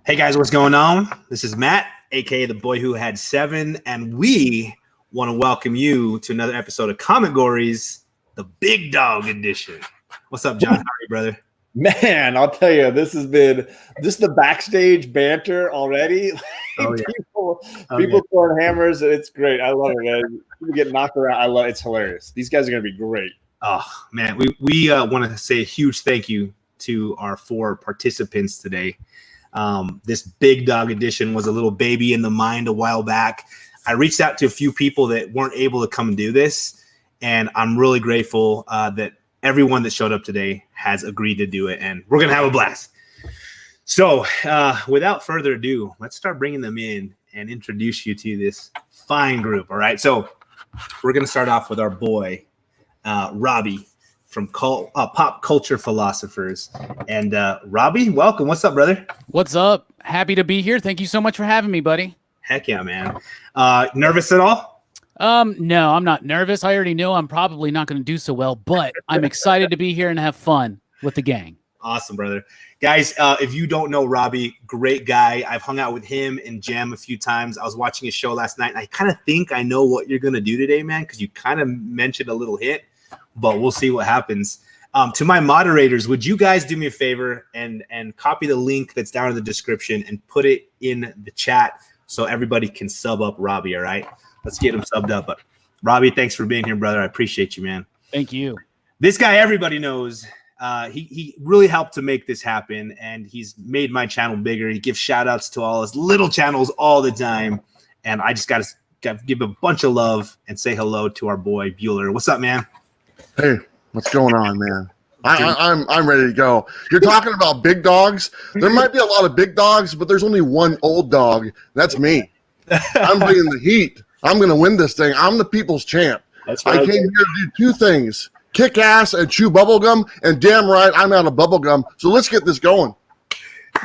Hey guys, what's going on? This is Matt, aka the boy who had 7, and we want to welcome you to another episode of Comicgories, the Big Dog Edition. What's up, John? How are you, brother? Man, I'll tell you, this is the backstage banter already. Oh, yeah. people throwing hammers, it's great. I love it, man. People get knocked around. I love it. It's hilarious. These guys are gonna be great. Oh man, we want to say a huge thank you to our 4 participants today. This Big Dog Edition was a little baby in the mind a while back. I reached out to a few people that weren't able to come and do this, and I'm really grateful that everyone that showed up today has agreed to do it, and we're gonna have a blast. So without further ado, let's start bringing them in and introduce you to this fine group. All right, so we're gonna start off with our boy Robbie from Pop Culture Philosophers. And Robbie, welcome. What's up, brother? What's up? Happy to be here. Thank you so much for having me, buddy. Heck yeah, man. Nervous at all? No, I'm not nervous. I already know I'm probably not going to do so well, but I'm excited to be here and have fun with the gang. Awesome, brother. Guys, if you don't know Robbie, great guy. I've hung out with him and Jam a few times. I was watching his show last night, and I kind of think I know what you're going to do today, man, because you kind of mentioned a little hit. But we'll see what happens. To my moderators, would you guys do me a favor and copy the link that's down in the description and put it in the chat so everybody can sub up Robbie, all right? Let's get him subbed up. But Robbie, thanks for being here, brother. I appreciate you, man. Thank you. This guy everybody knows. He really helped to make this happen, and he's made my channel bigger. He gives shout-outs to all his little channels all the time, and I just got to give a bunch of love and say hello to our boy Bueller. What's up, man? Hey, what's going on, man? I'm ready to go. You're talking about big dogs. There might be a lot of big dogs, but there's only one old dog. That's me. I'm bringing the heat. I'm going to win this thing. I'm the people's champ. That's I came here to do 2 things: kick ass and chew bubblegum. And damn right, I'm out of bubblegum. So let's get this going.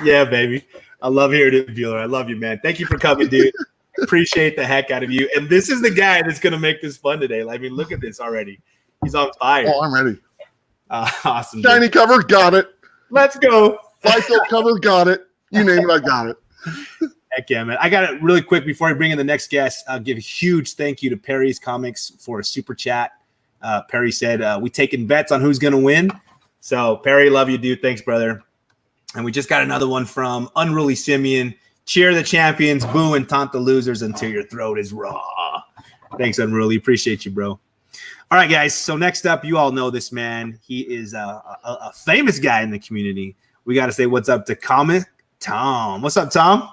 Yeah, baby. I love hearing it, Bueller. I love you, man. Thank you for coming, dude. Appreciate the heck out of you. And this is the guy that's going to make this fun today. I mean, look at this already. He's on fire. Oh, I'm ready. Awesome. Shiny cover, got it. Let's go. Flyshield cover, got it. You name it, I got it. Heck yeah, man. I got it really quick before I bring in the next guest. I'll give a huge thank you to Perry's Comics for a super chat. Perry said, we taking bets on who's going to win. So, Perry, love you, dude. Thanks, brother. And we just got another one from Unruly Simeon. Cheer the champions, boo and taunt the losers until your throat is raw. Thanks, Unruly. Appreciate you, bro. All right, guys. So next up, you all know this man. He is a famous guy in the community. We got to say what's up to Comic Tom. What's up, Tom?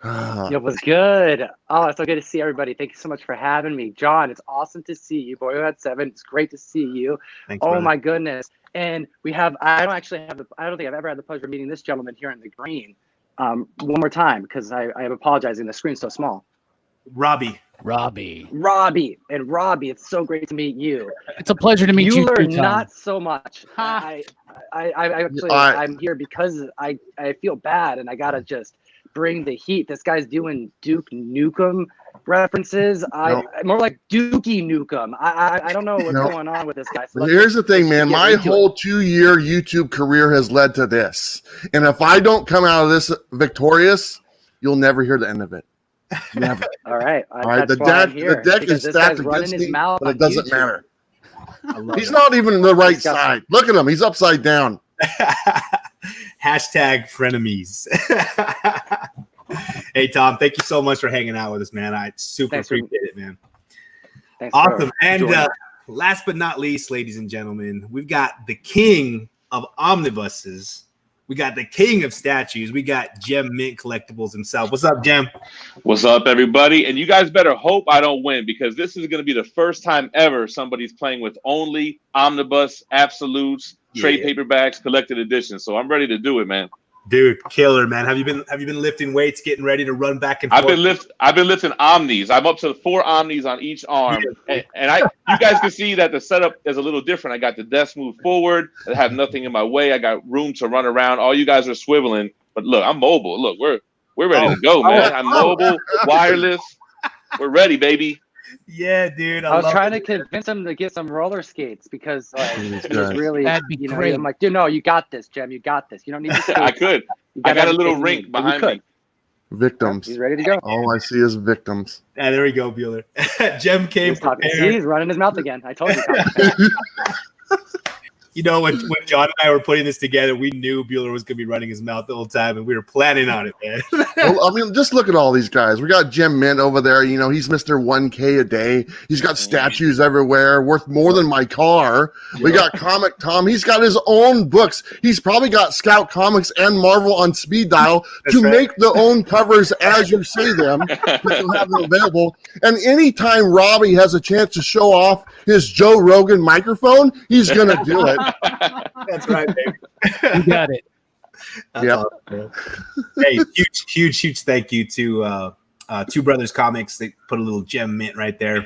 Yo, what's good? Oh, it's so good to see everybody. Thank you so much for having me. John, it's awesome to see you. Boy who had 7. It's great to see you. Thanks, oh, brother. my goodness. And I don't think I've ever had the pleasure of meeting this gentleman here in the green. One more time, because I am apologizing. The screen's so small. Robbie. And Robbie, it's so great to meet you. It's a pleasure to meet you. Bueller, too, Tom. not so much. I'm here because I feel bad, and I gotta just bring the heat. This guy's doing Duke Nukem references. More like Dookie Nukem. I don't know what's going on with this guy. So here's the thing, man. My whole 2-year YouTube career has led to this, and if I don't come out of this victorious, you'll never hear the end of it. Never. All right. The deck is stacked against me, but it doesn't matter. He's not even on the right side. Look at him. He's upside down. Hashtag frenemies. Hey, Tom, thank you so much for hanging out with us, man. I super appreciate it, man. Thanks, awesome. And last but not least, ladies and gentlemen, we've got the king of omnibuses. We got the king of statues. We got Gem Mint Collectibles himself. What's up, Gem? What's up, everybody? And you guys better hope I don't win, because this is going to be the first time ever somebody's playing with only omnibus, absolutes, trade paperbacks, collected editions. So I'm ready to do it, man. Dude, killer, man. Have you been lifting weights, getting ready to run back and forth? I've been lifting omnis. I'm up to 4 omnis on each arm, and you guys can see that the setup is a little different. I got the desk moved forward. I have nothing in my way. I got room to run around. All you guys are swiveling, but look, I'm mobile. Look, we're ready to go, man. I'm mobile, wireless. We're ready, baby. Yeah, dude. I was trying to convince him to get some roller skates because it was really, That'd be great. I'm like, dude, no, you got this, Jem. You got this. You don't need to. I could. I got a little rink behind me. Victims. He's ready to go. All I see is victims. Yeah, there we go, Bueller. Jem came prepared. See, he's running his mouth again. I told you. You know, when John and I were putting this together, we knew Bueller was going to be running his mouth the whole time, and we were planning on it, man. Well, I mean, just look at all these guys. We got Jim Mint over there. You know, he's Mr. 1K a day. He's got statues everywhere, worth more than my car. We got Comic Tom. He's got his own books. He's probably got Scout Comics and Marvel on speed dial to make the own covers as you say them, but you'll have them available. And anytime Robbie has a chance to show off his Joe Rogan microphone, he's going to do it. That's right, baby. You got it. Yeah. Awesome. Hey, huge thank you to Two Brothers Comics. They put a little gem mint right there.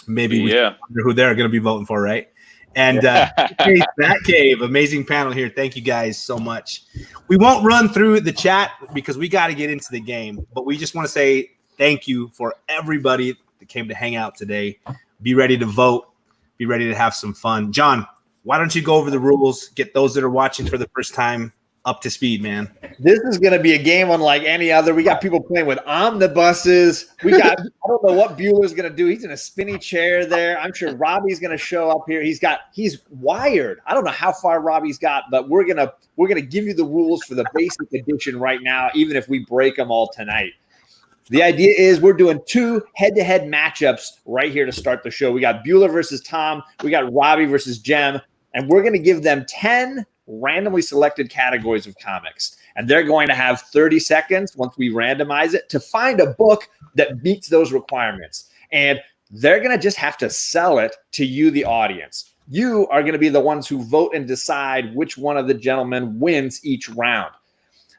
Maybe we wonder who they're going to be voting for, right? And That Cave, amazing panel here. Thank you guys so much. We won't run through the chat because we got to get into the game, but we just want to say thank you for everybody that came to hang out today. Be ready to vote. Be ready to have some fun. John, why don't you go over the rules, get those that are watching for the first time up to speed, man? This is going to be a game unlike any other. We got people playing with omnibuses. I don't know what Bueller's going to do. He's in a spinny chair there. I'm sure Robbie's going to show up here. He's wired. I don't know how far Robbie's got, but we're going to give you the rules for the basic edition right now, even if we break them all tonight. The idea is we're doing 2 head-to-head matchups right here to start the show. We got Bueller versus Tom. We got Robbie versus Jem. And we're going to give them 10 randomly selected categories of comics. And they're going to have 30 seconds once we randomize it to find a book that meets those requirements. And they're going to just have to sell it to you, the audience. You are going to be the ones who vote and decide which one of the gentlemen wins each round.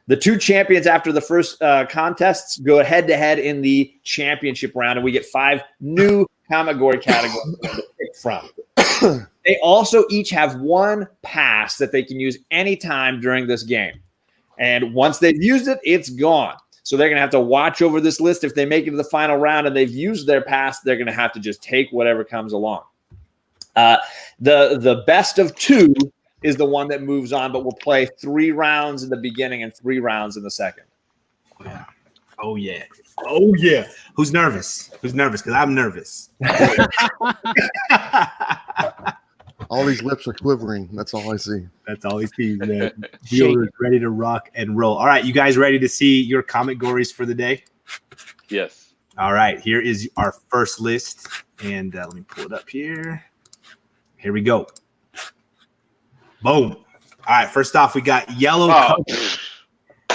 The 2 champions after the first contests go head-to-head in the championship round, and we get 5 new Comicgory categories to pick from. They also each have 1 pass that they can use anytime during this game. And once they've used it, it's gone. So they're going to have to watch over this list. If they make it to the final round and they've used their pass, they're going to have to just take whatever comes along. The best of 2 is the one that moves on, but we'll play 3 rounds in the beginning and 3 rounds in the second. Yeah. Oh, yeah. Who's nervous? Because I'm nervous. All these lips are quivering. That's all I see. That's all he sees, man. Bueller's ready to rock and roll. All right, you guys ready to see your Comicgories for the day? Yes. All right, here is our first list. And let me pull it up here. Here we go. Boom. All right, first off, we got yellow cover.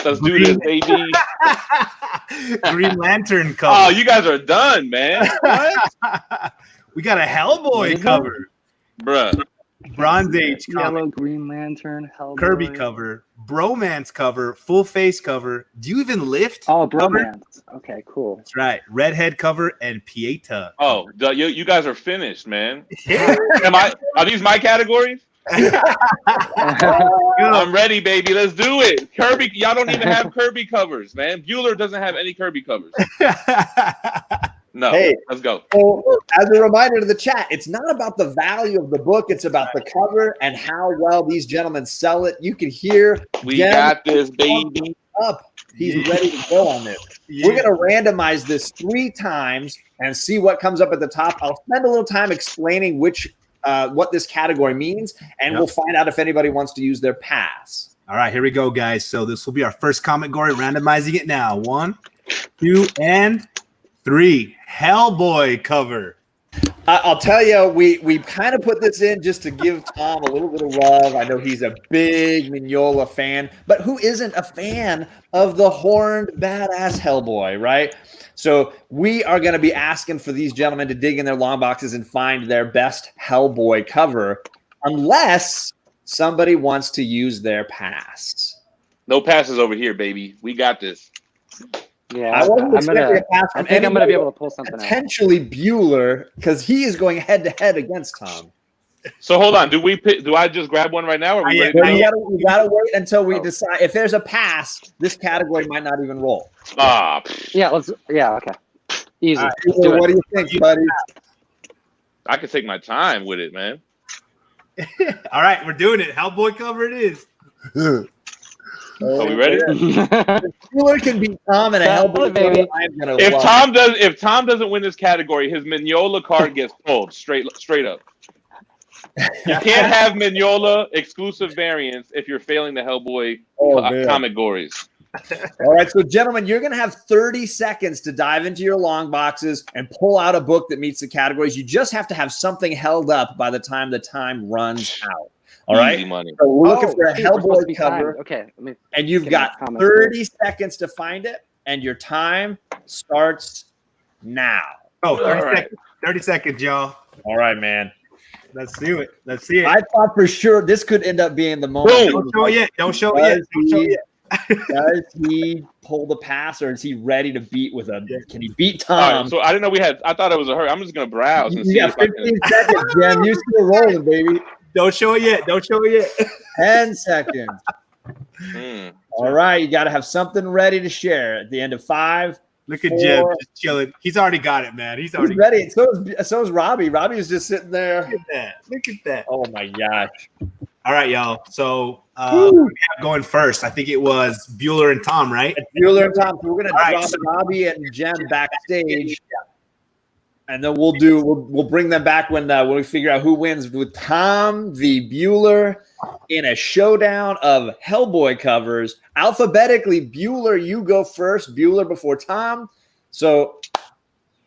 Let's do this, baby. Green Lantern cover. Oh, you guys are done, man. What? We got a Hellboy cover. Bruh. Bronze Age Yellow comic. Green Lantern, Hellboy. Kirby cover. Bromance cover. Full face cover. Do you even lift? Oh, cover? Bromance. Okay, cool. That's right. Redhead cover and Pieta. Oh, you guys are finished, man. Are these my categories? I'm ready, baby. Let's do it. Kirby, y'all don't even have Kirby covers, man. Bueller doesn't have any Kirby covers. No, hey, let's go. So, as a reminder to the chat, it's not about the value of the book. It's about the cover and how well these gentlemen sell it. You can hear we got this, baby. Up. He's ready to go on this. Yeah. We're going to randomize this 3 times and see what comes up at the top. I'll spend a little time explaining what this category means, and we'll find out if anybody wants to use their pass. All right, here we go, guys. So this will be our first Comicgory. Randomizing it now. 1, 2, and 3. Hellboy cover. I'll tell you, we kind of put this in just to give Tom a little bit of love. I know he's a big Mignola fan, but who isn't a fan of the horned badass Hellboy, right? So we are going to be asking for these gentlemen to dig in their long boxes and find their best Hellboy cover, unless somebody wants to use their pass. No passes over here, baby. We got this. Yeah, I think I'm gonna be able to pull something potentially out. Bueller, because he is going head to head against Tom. So hold on. Do I just grab one right now? Or we we gotta wait until we decide. If there's a pass, this category might not even roll. Yeah, okay. Easy. Right, what do you think, buddy? I can take my time with it, man. All right, we're doing it. Hellboy cover it is. Are we ready? Bueller can beat Tom and a Hellboy, baby. I'm gonna If love it. If Tom doesn't win this category, his Mignola card gets pulled straight up. You can't have Mignola exclusive variants if you're failing the Hellboy Comicgories. All right, so gentlemen, you're going to have 30 seconds to dive into your long boxes and pull out a book that meets the categories. You just have to have something held up by the time the time runs out. All right? Easy money. So we're looking for a shoot, we're supposed to Hellboy be cover, timed. Okay, let me and you've get got my comments 30 seconds to find it, and your time starts now. Oh, 30 All right. seconds. 30 seconds, y'all. All right, man. Let's do it. Let's see it. I thought for sure this could end up being the moment. Boom. Don't show it yet. Don't show it yet. Don't show it yet. Does he pull the pass, or is he ready to beat with a? Can he beat All Tom? right, so I didn't know we had. I thought it was a hurry. I'm just gonna browse and You see got if I 15 can. seconds, Jen. You still rolling, baby. Don't show it yet. Don't show it yet. 10 seconds. Mm. All right, you got to have something ready to share at the end of 5. Look at 4. Jim just chilling. He's already got it, man. He's He's already ready. So is Robbie. Robbie is just sitting there. Look at that. Look at that. Oh my gosh. All right, y'all. So we have going first. I think it was Bueller and Tom, right? It's Bueller and Tom. So we're gonna All right, drop so- Robbie and Jen backstage, and then we'll bring them back when we figure out who wins with Tom v. Bueller in a showdown of Hellboy covers. Alphabetically, Bueller, you go first. Bueller before Tom. So,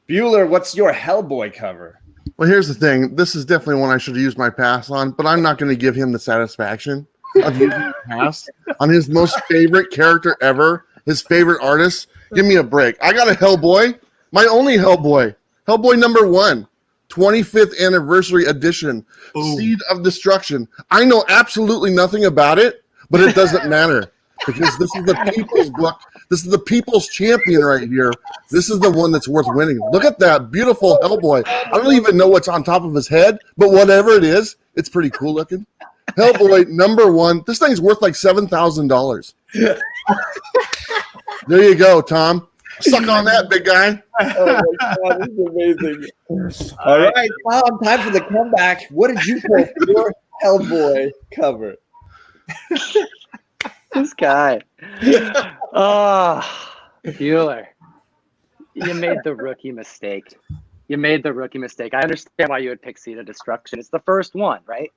Bueller, what's your Hellboy cover? Well, here's the thing. This is definitely one I should have used my pass on, but I'm not going to give him the satisfaction of using my pass on his most favorite character ever, his favorite artist. Give me a break. I got a Hellboy, my only Hellboy, Hellboy number 1, 25th anniversary edition, Ooh. Seed of Destruction. I know absolutely nothing about it, but it doesn't matter because this is the people's book. This is the people's champion right here. This is the one that's worth winning. Look at that beautiful Hellboy. I don't even know what's on top of his head, but whatever it is, it's pretty cool looking. Hellboy number 1. This thing's worth like $7,000. There you go, Tom. Suck on that, big guy. Oh my God, this is amazing. All right, Tom, time for the comeback. What did you pull for your Hellboy cover? This guy. Oh, Bueller. You made the rookie mistake. I understand why you would pick Seed of Destruction. It's the first one, right?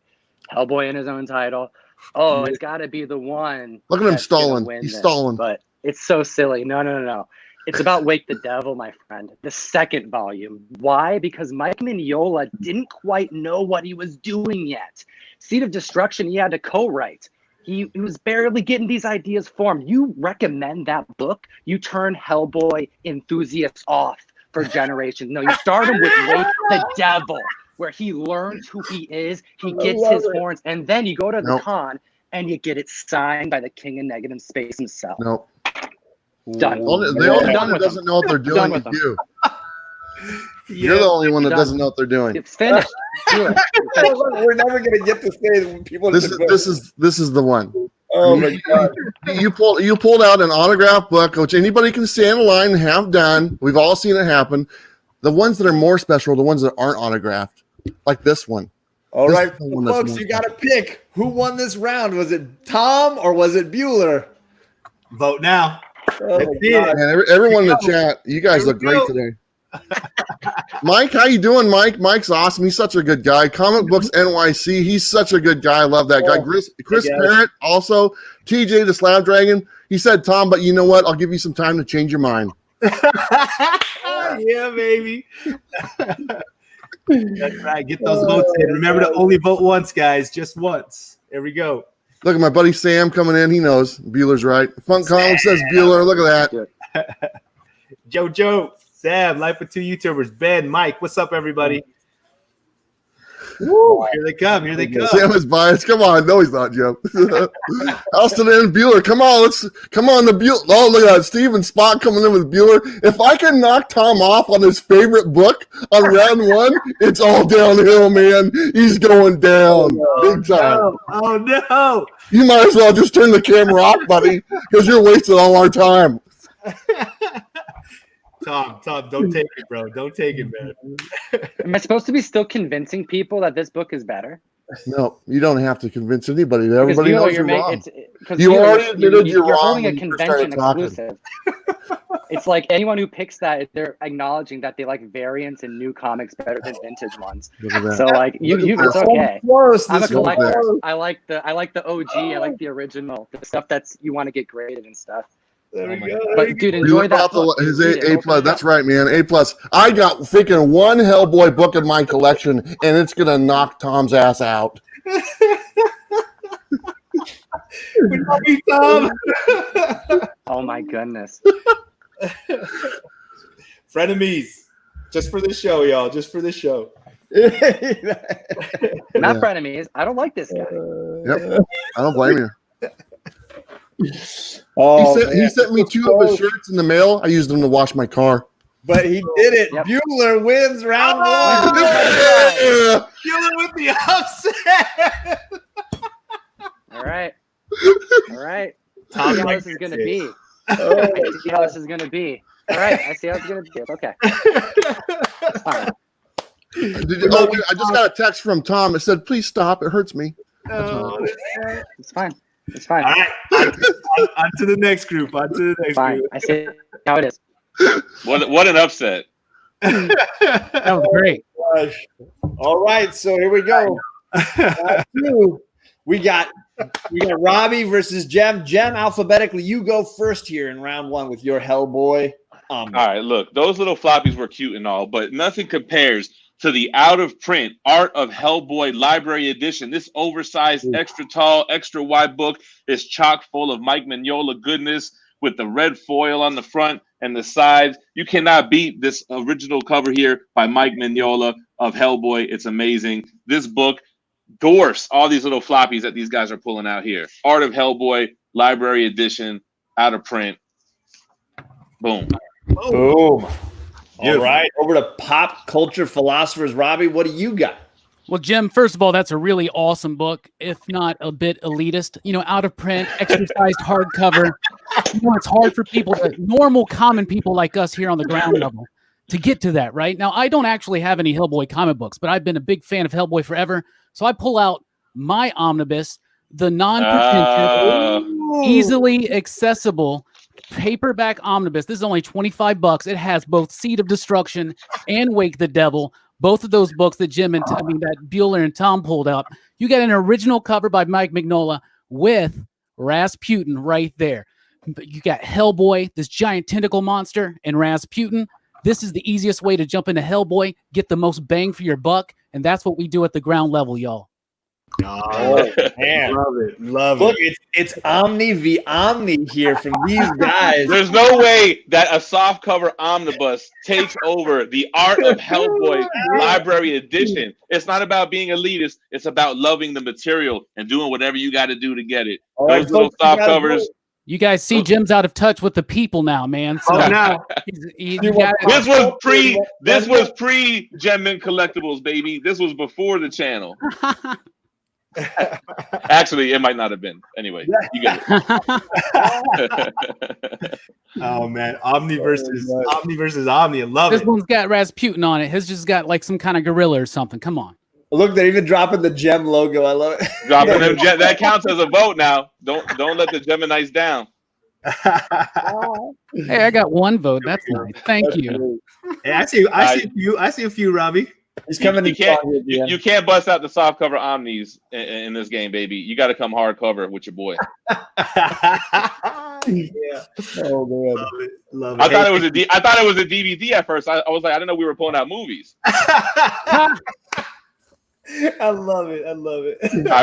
Hellboy in his own title. Oh, it's got to be the one. Look at him that's gonna stalling. win He's this. stalling. But it's so silly. No. It's about Wake the Devil, my friend. The second volume. Why? Because Mike Mignola didn't quite know what he was doing yet. Seed of Destruction, he had to co-write. He was barely getting these ideas formed. You recommend that book, you turn Hellboy enthusiasts off for generations. No, you start him with Wake the Devil, where he learns who he is, he gets his horns, and then you go to the con and you get it signed by the king of negative space himself. Nope. Done. The only Done one that with doesn't them. know what they're doing with is them. you. You're the only one that Done. doesn't know what they're doing. It's finished. Do it. We're never gonna get to say when people. This is the one. Oh my God. You pulled out an autograph book, which anybody can stand in line and have done. We've all seen it happen. The ones that are more special are the ones that aren't autographed, like this one. All This right, is the one that's folks, more you got to pick who won this round. Was it Tom or was it Bueller? Vote now. Oh, Let's my see God. it. Man, everyone in the chat, you guys Here look we great go. today. Mike, how you doing, Mike? Mike's awesome. He's such a good guy. Comic Books NYC, he's such a good guy. I love that guy. Chris guys. Parrott, also. TJ the Slab Dragon. He said, Tom, but you know what? I'll give you some time to change your mind. Yeah, baby. That's right. Get those votes in. Remember to only vote once, guys. Just once. There we go. Look at my buddy Sam coming in. He knows Bueller's right. Funk Comics says Bueller. Look at that. Joe, Sam, Life with Two YouTubers, Ben, Mike. What's up, everybody? Woo, here they come. Here they come. Sam is biased. Come on. No, he's not, Joe. Austin and Bueller. Come on. Come on. The Bueller. Oh, look at that. Steven Spot coming in with Bueller. If I can knock Tom off on his favorite book on round 1, it's all downhill, man. He's going down big time. Oh, no. You might as well just turn the camera off, buddy, because you're wasting all our time. Tom, don't take it, bro. Don't take it, man. Am I supposed to be still convincing people that this book is better? No, you don't have to convince anybody. Because Everybody Bueller, knows you're wrong. You already admitted you're wrong holding a when you first started convention talking. exclusive. It's like anyone who picks that, they're acknowledging that they like variants and new comics better than vintage ones. Look at that. So like it's okay. Close. I'm a This is collector. close. I like the OG. I like the original, the stuff that's you want to get graded and stuff. There we go. But dude, You enjoy look that. out book. his Read it. A Open plus. it That's up. right, man. A plus. I got freaking one Hellboy book in my collection, and it's gonna knock Tom's ass out. We love you, Tom. Oh my goodness. Frenemies. Just for the show, y'all. Just for the show. Not Yeah. frenemies. I don't like this guy. Yep. I don't blame you. Oh, He man. sent me 2 of his shirts in the mail. I used them to wash my car. But he did it. Yep. Bueller wins round one. Yeah. Dealing with the upset. All right. All right. Tom I see how likes this is it. gonna be. Oh, I see how this is gonna be. All right. I see how it's gonna be. It's okay. It's fine. Wait, I just got a text from Tom. It said, "Please stop. It hurts me." Oh, It's fine. It's fine. all right. On to the next group. On to the next Fine. group. I see how it is. What an upset. That was great. gosh. All right, so here we go. Round 2. We got Robbie versus Jem. Jem, alphabetically, you go first here in round 1 with your Hellboy. All right, look, those little floppies were cute and all, but nothing compares to the out-of-print Art of Hellboy Library Edition. This oversized, extra tall, extra wide book is chock full of Mike Mignola goodness with the red foil on the front and the sides. You cannot beat this original cover here by Mike Mignola of Hellboy. It's amazing. This book dwarfs all these little floppies that these guys are pulling out here. Art of Hellboy Library Edition, out of print. Boom. Boom. All right, over to Pop Culture Philosophers. Robbie, what do you got? Well, Jim, first of all, that's a really awesome book, if not a bit elitist. You know, out of print, exercised hardcover. You know, it's hard for people, normal, common people like us here on the ground level, to get to that, right? Now, I don't actually have any Hellboy comic books, but I've been a big fan of Hellboy forever. So I pull out my Omnibus, the non-pretentious, easily accessible paperback Omnibus. This is only $25. It has both Seed of Destruction and Wake the Devil. Both of those books that Jim and that Bueller and Tom pulled out. You got an original cover by Mike Mignola with Rasputin right there. You got Hellboy, this giant tentacle monster, and Rasputin. This is the easiest way to jump into Hellboy, get the most bang for your buck, and that's what we do at the ground level, y'all. Oh, man. Love Look, it. it's Omni v Omni here from these guys. There's no way that a softcover omnibus takes over the Art of Hellboy Library Edition. It's not about being elitist. It's about loving the material and doing whatever you got to do to get it. All right, Those little folks, you gotta softcovers. vote. You guys see Jim's out of touch with the people now, man. So Oh, no. you You got want- This was pre Gemmin Collectibles, baby. This was before the channel. Actually, it might not have been. Anyway, you get it. Oh, man. Omni versus Omni. I love this it. one's got Rasputin on it. His just got like some kind of gorilla or something. Come on. Look, they're even dropping the Gem logo. I love it. Dropping them that counts as a vote now. Don't let the Geminites down. Hey, I got one vote. That's nice. Thank you. Hey, I see a few, Robbie. He's coming You in can't, strong here, Jem. you can't bust out the softcover Omnis in this game, baby. You got to come hardcover with your boy. Yeah. Oh, man. Love it. I thought it was a DVD at first. I was like, I didn't know we were pulling out movies. I love it. All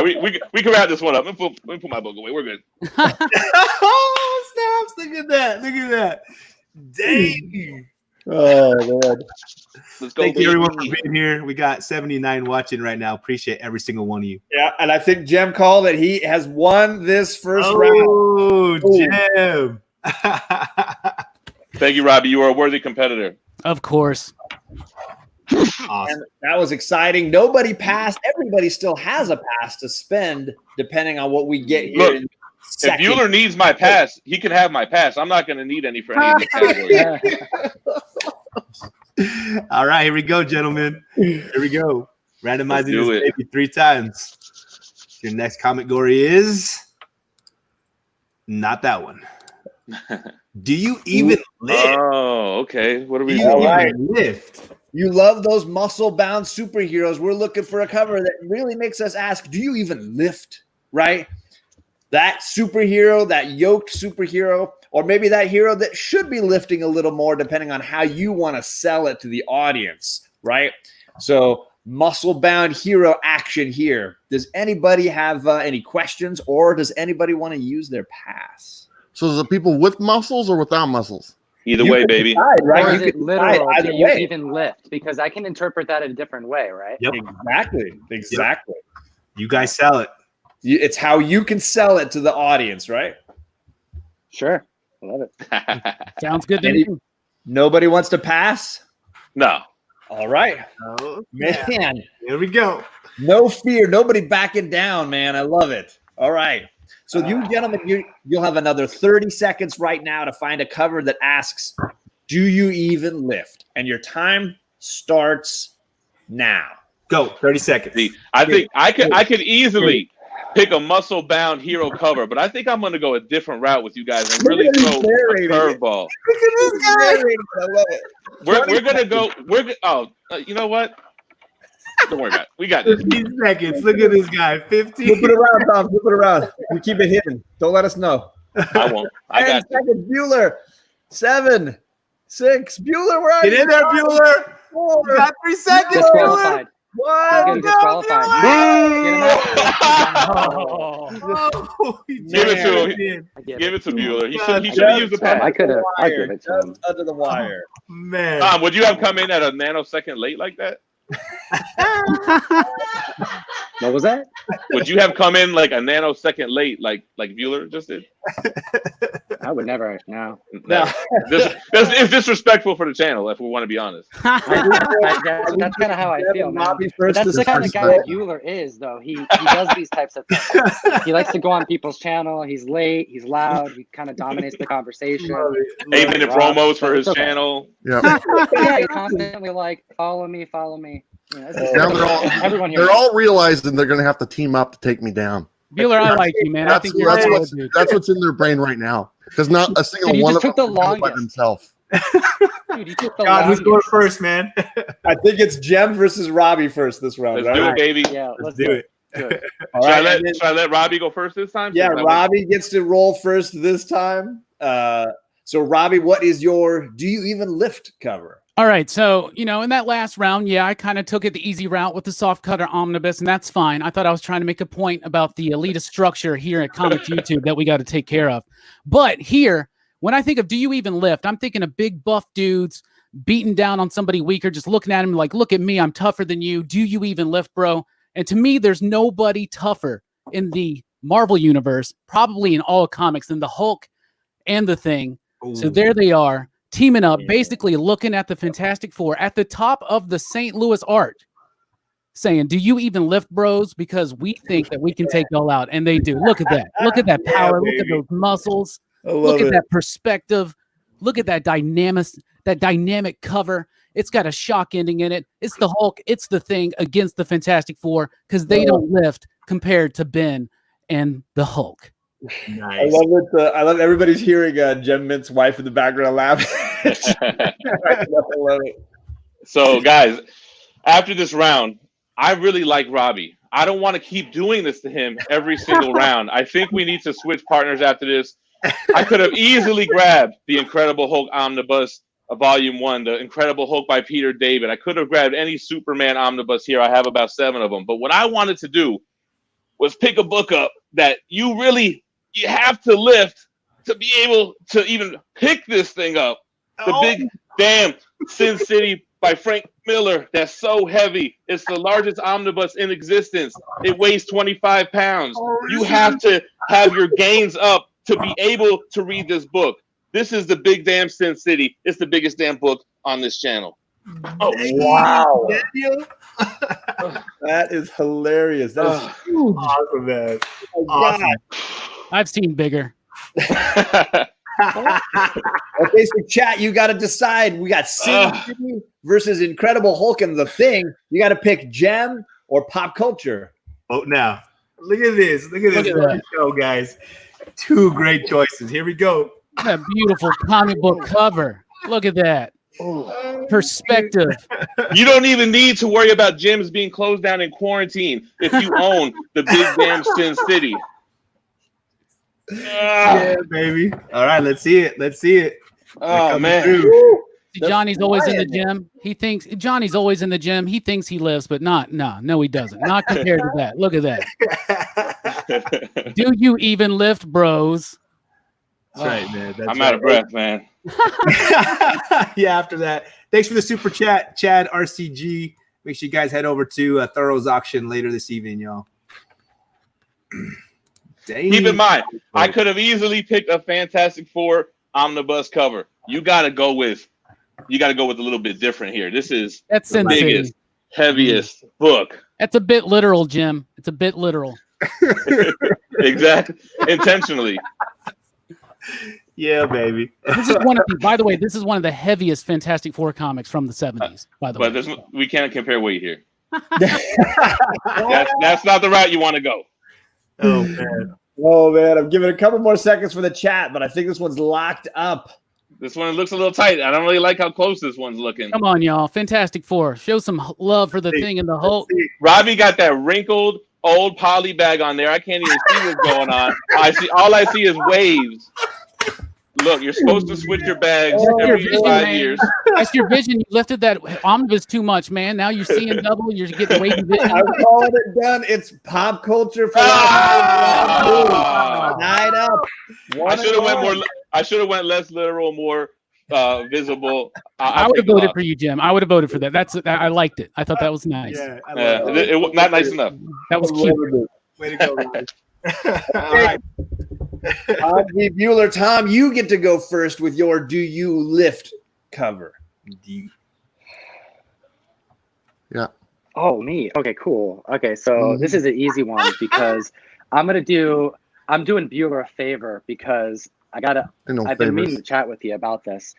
right, we can wrap this one up. Let me put my book away. We're good. Oh, snaps. Look at that. Dang. Oh, man. Let's go. Thank you, everyone, for baby. being here. We got 79 watching right now. Appreciate every single one of you. Yeah, and I think Jem called that he has won this first round. Oh, Jim. Thank you, Robbie. You are a worthy competitor. Of course. Awesome. And that was exciting. Nobody passed. Everybody still has a pass to spend, depending on what we get here. Look, in If second. Bueller needs my pass, he can have my pass. I'm not going to need any for any of the categories. All right, here we go, gentlemen. Here we go. Randomizing do this it. baby 3 times. Your next comic gory is not that one. Do you even lift? Oh, okay. What are Do we you doing? even lift? You love those muscle-bound superheroes. We're looking for a cover that really makes us ask, do you even lift, right? That superhero, that yoked superhero, or maybe that hero that should be lifting a little more depending on how you want to sell it to the audience, right? So muscle-bound hero action here. Does anybody have any questions, or does anybody want to use their pass? So is it people with muscles or without muscles? Either You way, can baby. decide, right? Or You is it can decide literal? either Do you way. even lift? Because I can interpret that a different way, right? Yep. Exactly. You guys sell it. It's how you can sell it to the audience, right? Sure. I love it. Sounds good to Any- me. Nobody wants to pass? No. All right. Oh, Man, here we go. no fear. Nobody backing down, man. I love it. All right. So you gentlemen, you'll have another 30 seconds right now to find a cover that asks, do you even lift? And your time starts now. Go. 30 seconds. See, I think I could easily pick a muscle-bound hero cover, but I think I'm going to go a different route with you guys and really Look at throw him a narrating it. curveball. Look at this guy. I love it. We're going to go. You know what? Don't worry about it. We got this. 15 seconds. Look at this guy. 15. Flip it around, Tom. Flip it around. You keep it hidden. Don't let us know. I won't. I 10 got this. seconds, Bueller. 7, 6. Bueller, where are Get you? in there, Bueller. 4, You got 3 seconds, Bueller. Disqualified. He's 1. getting disqualified. Get him out. Oh, he Give it to him. did. I get Give it. it to Bueller. He God, should have used the I pass. could have. I give it to him. Just under the wire. Man. Tom, would you have come in at a nanosecond late like that? What was that? Would you have come in like a nanosecond late, like Bueller just did? I would never. No. No. It's disrespectful for the channel, if we want to be honest. That's kind of how I feel, man. Robbie But first that's is the kind of first. guy Bueller is, though. He does these types of things. He likes to go on people's channel. He's late. He's loud. He kind of dominates the conversation. 8-minute promos for his It's okay. channel. Yeah. Yeah, he's constantly like, follow me, follow me. You know, this is- Now everyone here. they're all realizing they're going to have to team up to take me down. Bueller, I like you, man. I think you're a That's good dude. what's in their brain right now. Because not a single Dude, you one just of took them the can do it by longest. themselves. Dude, you took the God, who's longest. going first, man? I think it's Jem versus Robbie first this round, Let's do right? it, baby. Yeah, Let's do it. do it. All Should, right, and then- should I let Robbie go first this time? yeah, Since I Robbie gets to roll first this time. So, Robbie, what is your do you even lift cover? All right, so in that last round, yeah, I kind of took it the easy route with the soft cutter omnibus, and that's fine. I thought I was trying to make a point about the elitist structure here at Comics YouTube that we got to take care of. But here, when I think of do you even lift, I'm thinking of big buff dudes beating down on somebody weaker, just looking at him like, look at me, I'm tougher than you. Do you even lift, bro? And to me, there's nobody tougher in the Marvel universe, probably in all comics, than the Hulk and the Thing. So there they are, teaming up, basically looking at the Fantastic Four at the top of the St. Louis art, saying, do you even lift, bros? Because we think that we can take y'all out. And they do. Look at that. Look at that power. Look at those muscles. Look at that perspective. Look at that dynamic cover. It's got a shock ending in it. It's the Hulk. It's the Thing against the Fantastic Four because they don't lift compared to Ben and the Hulk. I love it. I love everybody's hearing Jem Mint's wife in the background laughing. I love it. So, guys, after this round, I really like Robbie. I don't want to keep doing this to him every single round. I think we need to switch partners after this. I could have easily grabbed the Incredible Hulk Omnibus, Volume 1, the Incredible Hulk by Peter David. I could have grabbed any Superman Omnibus here. I have about 7 of them. But what I wanted to do was pick a book up that you have to lift to be able to even pick this thing up. The big damn Sin City by Frank Miller. That's so heavy. It's the largest omnibus in existence. It weighs 25 pounds. You have to have your gains up to be able to read this book. This is the big damn Sin City. It's the biggest damn book on this channel. Oh, wow. That is hilarious. That is awesome, man. oh, Awesome. God. I've seen bigger. Okay, so chat, you got to decide. We got Sin City versus Incredible Hulk and The Thing. You got to pick gem or pop culture. Oh, now look at this. Look at this show, guys. Two great choices. Here we go. That beautiful comic book cover. Look at that. Perspective. You don't even need to worry about gyms being closed down in quarantine if you own the big damn Sin City. Yeah, baby. All right, let's see it. Let's see it. Oh, man. Johnny's always in the gym. He thinks Johnny's always in the gym. He thinks he lives, but no, he doesn't. Not compared to that. Look at that. Do you even lift, bros? That's right, man. That's I'm out of breath, man. Yeah, after that. Thanks for the super chat, Chad RCG. Make sure you guys head over to Thorough's auction later this evening, y'all. Keep in mind, I could have easily picked a Fantastic Four omnibus cover. You got to go with a little bit different here. This is the biggest, heaviest book. That's a bit literal, Jim. It's a bit literal. Exactly. Intentionally. Yeah, baby. This is one of the, by the way, this is one of the heaviest Fantastic Four comics from the 70s, by the way. But we can't compare weight here. That's not the route you want to go. Oh, man. Oh, man. I'm giving a couple more seconds for the chat, but I think this one's locked up. This one looks a little tight. I don't really like how close this one's looking. Come on, y'all. Fantastic Four. Show some love for the Thing and the Hulk. Robbie got that wrinkled old poly bag on there. I can't even see what's going on. All I see is waves. Look, you're supposed to switch your bags every 5 years. That's your vision. You lifted that omnibus too much, man. Now you're seeing double. You're getting wavy vision. I'm calling it done. It's pop culture for night up. I should have went less literal, more visible. I would have voted for you, Jim. I would have voted for that. I liked it. I thought that was nice. Yeah, it was not nice enough. That was cute. Way to go, all right. Bueller, Tom, you get to go first with your Do You Lift cover. Yeah. Oh, me. Okay, cool. Okay, so this is an easy one because I'm doing Bueller a favor because I've been meaning to chat with you about this.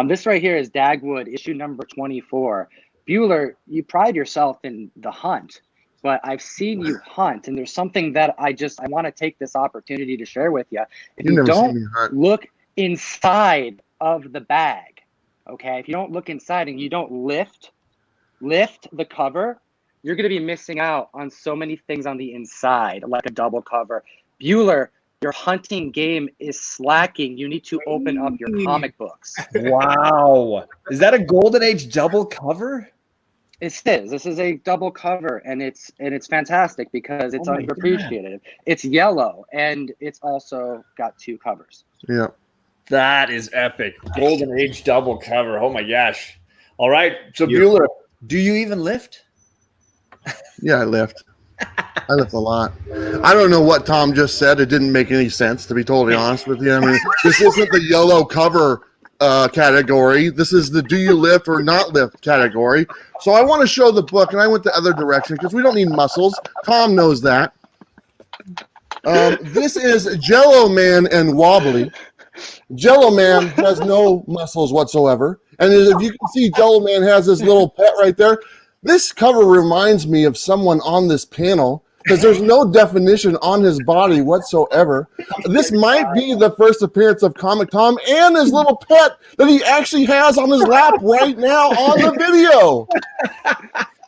This right here is Dagwood, issue number 24. Bueller, you pride yourself in the hunt, but I've seen you hunt, and there's something that I want to take this opportunity to share with you. If you don't look inside of the bag, okay? If you don't look inside and you don't lift the cover, you're going to be missing out on so many things on the inside, like a double cover. Bueller, your hunting game is slacking. You need to open up your comic books. Wow. Is that a Golden Age double cover? It is. This is a double cover, and it's fantastic because it's underappreciated. It's yellow, and it's also got two covers. Yeah. That is epic. Golden Age double cover. Oh, my gosh. All right. So, Bueller, do you even lift? Yeah, I lift. I lift a lot. I don't know what Tom just said. It didn't make any sense, to be totally honest with you. I mean, this isn't the yellow cover category. This is the do you lift or not lift category. So I want to show the book, and I went the other direction because we don't need muscles. Tom knows that. This is Jello Man and Wobbly. Jello Man has no muscles whatsoever. And if you can see, Jello Man has his little pet right there. This cover reminds me of someone on this panel because there's no definition on his body whatsoever. This might be the first appearance of Comic Tom and his little pet that he actually has on his lap right now on the video.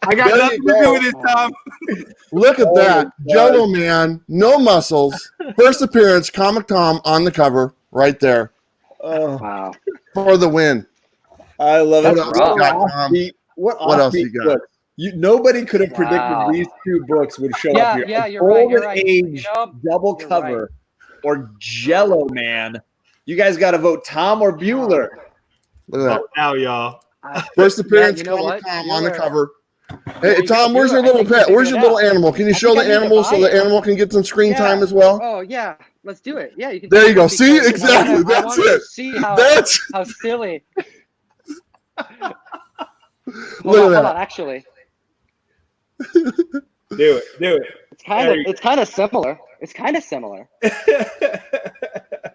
I got nothing to do with this, Tom. Look at that. Jello Man, no muscles. First appearance, Comic Tom on the cover right there. Wow. For the win. I love it. What else you got? Nobody could have predicted these two books would show up here. Yeah, you're right. You're right. Age double cover or Jello Man. You guys got to vote Tom or Bueller. Look at that. Now, y'all. First appearance, Comic Tom on the cover. Hey, Tom, where's your little pet? Where's your little animal? Can you show the animal so the animal can get some screen time as well? Oh, yeah. Let's do it. Yeah, you can. There you go. See? Exactly. That's it. See how silly. Look at that. Actually. Do it. It's kind of similar.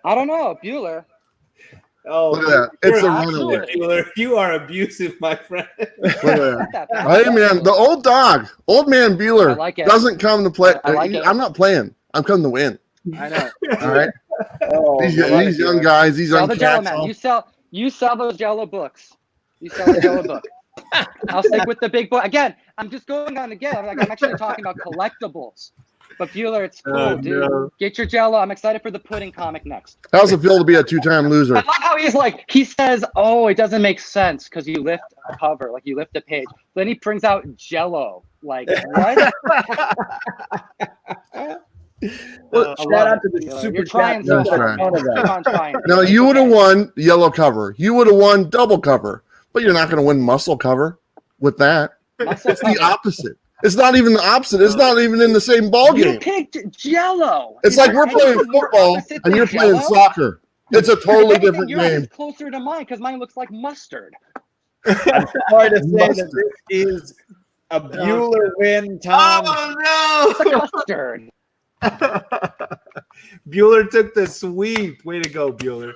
I don't know, Bueller. Oh, Look at that. It's a runaway. Bueller. You are abusive, my friend. Look at that. Hey, man, the old dog, old man Bueller, I like it. doesn't come to play. I like it. I'm not playing. I'm coming to win. I know. All right. Oh, These it, young guys, these Sell young the Jello cats. man. You sell those Jello books. You sell the Jello book. I'll stick with the big book. Again, I'm just going on again. I'm actually talking about collectibles. But Bueller, it's cool, dude. No. Get your Jello. I'm excited for the pudding comic next. How's it feel to be a two-time loser? I love how he says, oh, it doesn't make sense because you lift a cover, like you lift a page. Then he brings out Jello. Like, what? Well, shout out to the Bueller. super You're trying chat. so hard. Keep on trying. No, you would have won yellow cover. You would have won double cover. But you're not going to win muscle cover with that. Muscle It's the cover. opposite. It's not even the opposite. It's not even in the same ball You game. picked Jello. It's Is like there we're playing anything more football opposite and than you're playing Jell-O? soccer. It's a totally If anything, different yours game. is closer to mine because mine looks like mustard. I'm sorry to say that this is a Bueller win, Tom. Oh It's like mustard. Bueller took the sweep. Way to go, Bueller.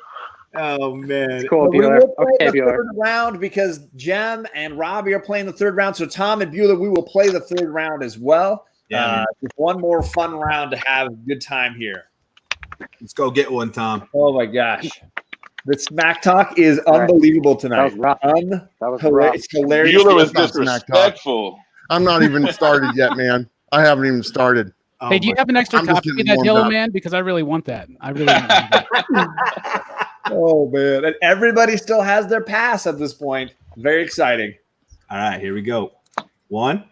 Oh man. It's cool, But we Bueller. will play Okay, the Bueller. third round because Jem and Robbie are playing the third round. So Tom and Bueller, we will play the third round as well. Yeah, Just one more fun round to have a good time here. let's go get one, Tom. Oh my gosh. The smack talk is All right. unbelievable That tonight. was rough. That was rough. It's hilarious. Bueller was Not smack talk. disrespectful. I'm not even started yet, man. I haven't even started. Oh, Hey, do you have an extra I'm just copy of getting that Jello warmed up. man? Because I really want that. I really want that. Oh man. And everybody still has their pass at this point. Very exciting. All right, here we go. 1,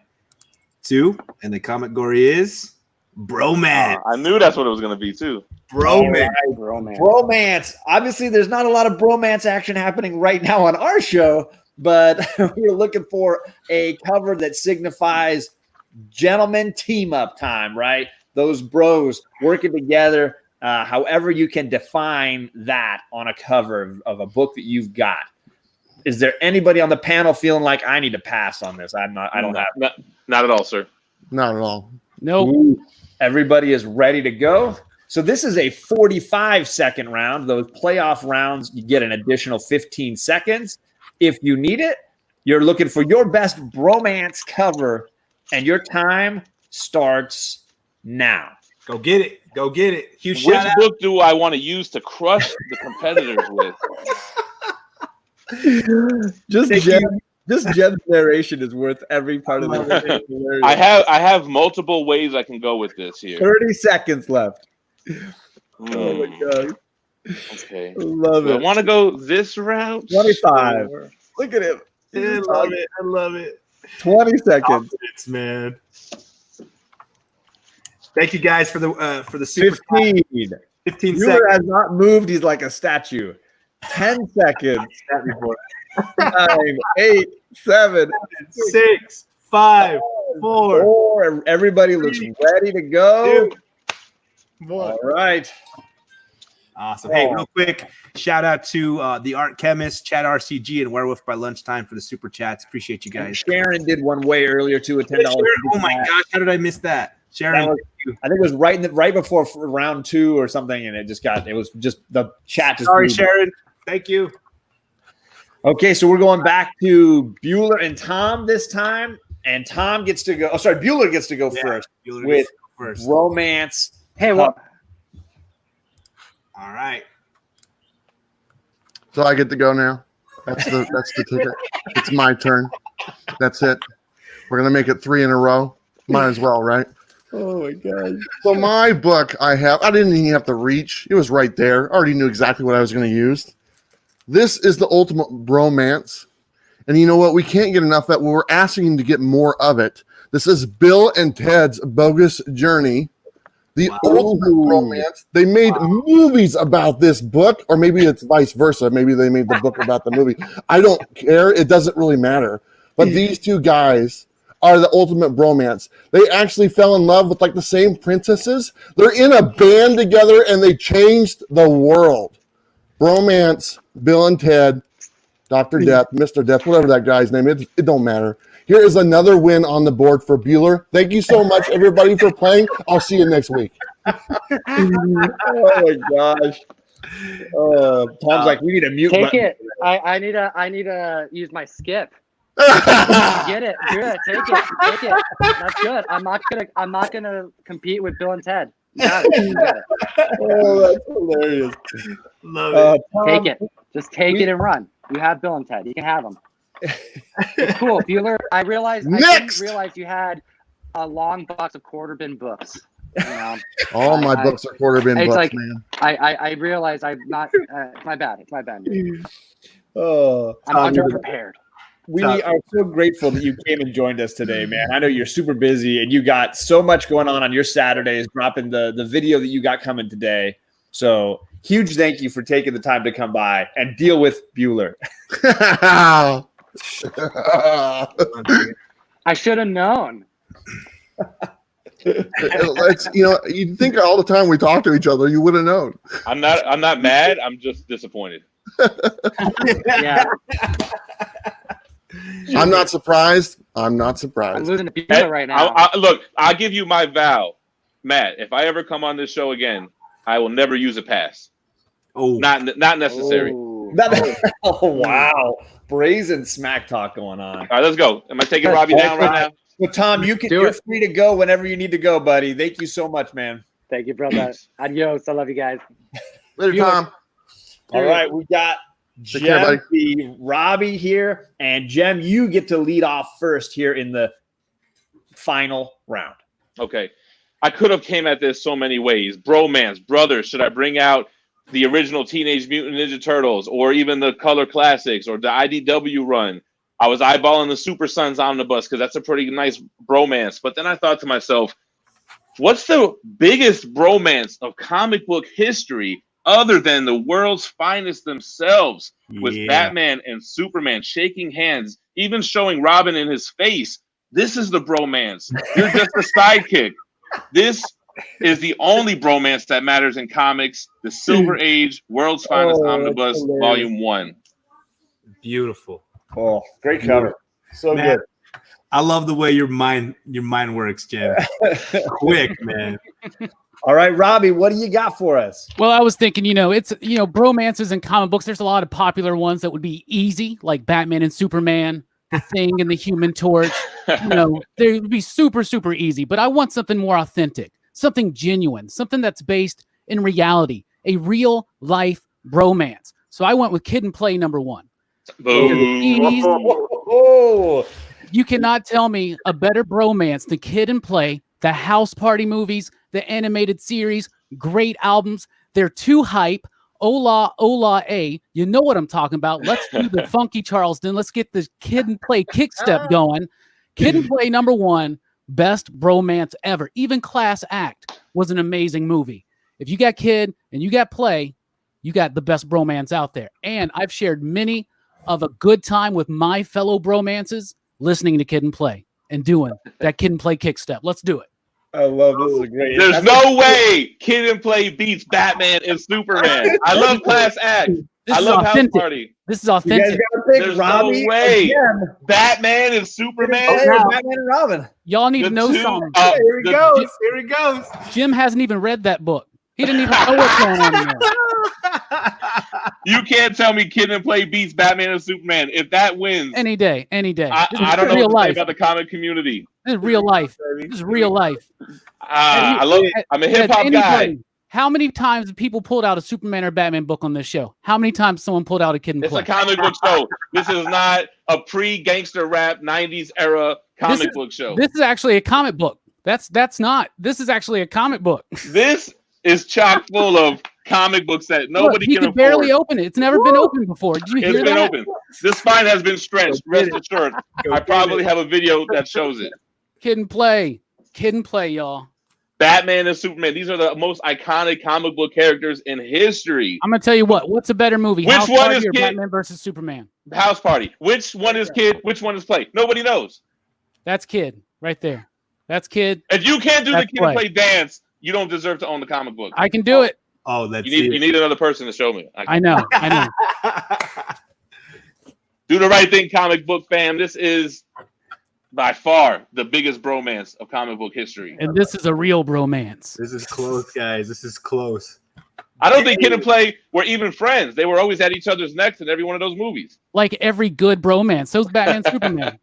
2, and the Comicgory is Bromance. I knew that's what it was going to be, too. Bromance. Romance. Bromance. Obviously, there's not a lot of bromance action happening right now on our show, but we're looking for a cover that signifies gentlemen team up time, right? Those bros working together, however you can define that on a cover of a book that you've got. Is there anybody on the panel feeling like I need to pass on this? I don't have. Not at all, sir. Not at all. Nope. Ooh, everybody is ready to go. So this is a 45-second round. Those playoff rounds, you get an additional 15 seconds. If you need it, you're looking for your best bromance cover, and your time starts now. Go get it. Go get it. Huge Which shout out. book do I want to use to crush the competitors with? Just Thank Jeb's narration is worth every part of the I have multiple ways I can go with this here. 30 seconds left. Hmm, Oh my god. Okay. Love Do I it. want to go this route? 25. Or- Look at him. I love it. I love it. 20 seconds. Confidence, man. Thank you guys for the super 15. 15 Bueller seconds. has not moved. He's like a statue. 10 seconds. 9, 8, 7, 6, 5, 4, 4. Everybody looks ready to go. 2, 1. All right. Awesome. Hey, real quick, shout out to the Art Chemist, Chat RCG, and Werewolf by Lunchtime for the super chats. Appreciate you guys. Sharon did one way earlier too. A $10. Oh my gosh, how did I miss that? Sharon, That was- I think it was right before round 2 or something, and it was just the chat. Just sorry, blew. Sharon. Thank you. Okay, so we're going back to Bueller and Tom this time, and Tom gets to go. Oh, sorry, Bueller gets to go first. Bueller With gets to go first. Romance. Hey, what? All right. So I get to go now. That's the ticket. It's my turn. That's it. We're gonna make it 3 in a row. Might as well, right? Oh my god. So my book I didn't even have to reach. It was right there. I already knew exactly what I was going to use. This is the ultimate bromance. And you know what? We can't get enough of that. We're asking to get more of it. This is Bill and Ted's Bogus Journey. The ultimate bromance. They made movies about this book, or maybe it's vice versa. Maybe they made the book about the movie. I don't care. It doesn't really matter. But these two guys are the ultimate bromance. They actually fell in love with like the same princesses. They're in a band together and they changed the world. Bromance, Bill and Ted, Dr. Death, Mr. Death, whatever that guy's name is, it don't matter. Here is another win on the board for Bueller. Thank you so much, everybody, for playing. I'll see you next week. Oh my gosh. Tom's like, we need a mute Take button. it. I need to use my skip. Get it. Good. Take it. That's good. I'm not gonna compete with Bill and Ted. You got it. You got it. Oh, that's hilarious. Love it. Tom, Take it. Just take it and run. You have Bill and Ted. You can have them. It's cool. Bueller, I didn't realize you had a long box of quarter bin books. You know? All my books are quarter bin it's books, like, man. I realize I'm not. It's my bad. It's my bad. Oh, I'm underprepared. We are so grateful that you came and joined us today, man. I know you're super busy and you got so much going on your Saturdays, dropping the video that you got coming today. So huge thank you for taking the time to come by and deal with Bueller. I should have known. You'd think all the time we talk to each other, you would have known. I'm not mad. I'm just disappointed. Yeah. I'm not surprised. I'm I'm losing to Bueller right now. Look, I'll give you my vow, Matt. If I ever come on this show again, I will never use a pass. Oh, Not necessary. Ooh. Oh, wow. Brazen smack talk going on. All right, let's go. Am I taking Robbie down right now? Well, Tom, you're free to go whenever you need to go, buddy. Thank you so much, man. Thank you, brother. Adios. I love you guys. Later, Tom. All right, we got Take care, buddy. Jem, Robbie here, and Jem, you get to lead off first here in the final round. Okay. I could have came at this so many ways. Bromance, brothers. Should I bring out the original Teenage Mutant Ninja Turtles or even the Color Classics or the IDW run? I was eyeballing the Super Sons Omnibus because that's a pretty nice bromance. But then I thought to myself, what's the biggest bromance of comic book history other than the world's finest themselves, with Batman and Superman shaking hands, even showing Robin in his face? This is the bromance. You're just a sidekick. This is the only bromance that matters in comics. The Silver Age, World's Finest Omnibus, Volume 1. Beautiful. Oh, great cover. So Man, good. I love the way your mind works, Jim. Quick, man. All right, Robbie, what do you got for us? Well, I was thinking, it's bromances in comic books. There's a lot of popular ones that would be easy, like Batman and Superman, The Thing and the Human Torch. They would be super, super easy. But I want something more authentic, something genuine, something that's based in reality, a real life bromance. So I went with Kid and Play #1. You cannot tell me a better bromance than Kid and Play, the House Party movies, the animated series, great albums. They're too hype. Ola, ola, a. You know what I'm talking about. Let's do the funky Charleston. Let's get the Kid and Play kick step going. Kid and Play #1, best bromance ever. Even Class Act was an amazing movie. If you got Kid and you got Play, you got the best bromance out there. And I've shared many of a good time with my fellow bromances listening to Kid and Play and doing that Kid and Play kick step. Let's do it. I love this. Is great. There's no way Kid and Play beats Batman and Superman. I love Class Act. I love House Party. This is authentic. There's no way Batman and Superman. Batman and Robin. Y'all need to know something. Here he goes. Here he goes. Jim hasn't even read that book. He didn't even know what's going on in there. You can't tell me Kid and Play beats Batman and Superman. If that wins, any day. I don't know what to say about the comic community. This is real life. This is real life. I'm a hip hop guy. How many times have people pulled out a Superman or Batman book on this show? How many times someone pulled out a Kid and Play? It's a comic book show. This is not a pre-gangster rap 90s era comic book show. This is actually a comic book. That's not. This is actually a comic book. This is chock full of comic books that nobody can afford. Barely open it. It's never been opened before. Did you hear that? It's been open. This spine has been stretched. Rest assured. I probably have a video that shows it. Kid and Play, y'all. Batman and Superman. These are the most iconic comic book characters in history. I'm gonna tell you what. What's a better movie? Which House one Party is or Kid? Batman versus Superman? House Party. Which one is Kid? Which one is Play? Nobody knows. That's Kid right there. That's Kid. If you can't do the Kid and Play dance, you don't deserve to own the comic book. I can do it. Oh, that's you need another person to show me. I know. Do the right thing, comic book fam. This is by far the biggest bromance of comic book history. And this is a real bromance. This is close, guys. This is close. I don't think Kid and Play were even friends. They were always at each other's necks in every one of those movies. Like every good bromance. So's Batman, Superman.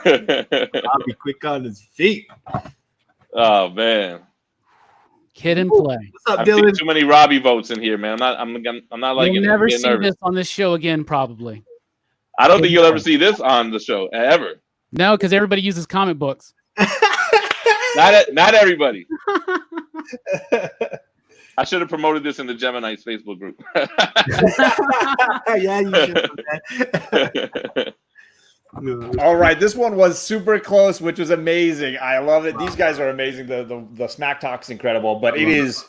I'll be quick on his feet. Oh man, Kid and Play. What's up, I've seen Dylan? too many Robbie votes in here, man. I'm not like You'll it. never I'm getting see nervous. this on this show again, probably. I don't think you'll ever see this on the show ever. No, because everybody uses comic books. Not everybody. I should have promoted this in the Gemini's Facebook group. Yeah, you should. All right, this one was super close, which was amazing. I love it. These guys are amazing. The Smack Talk's incredible, but it is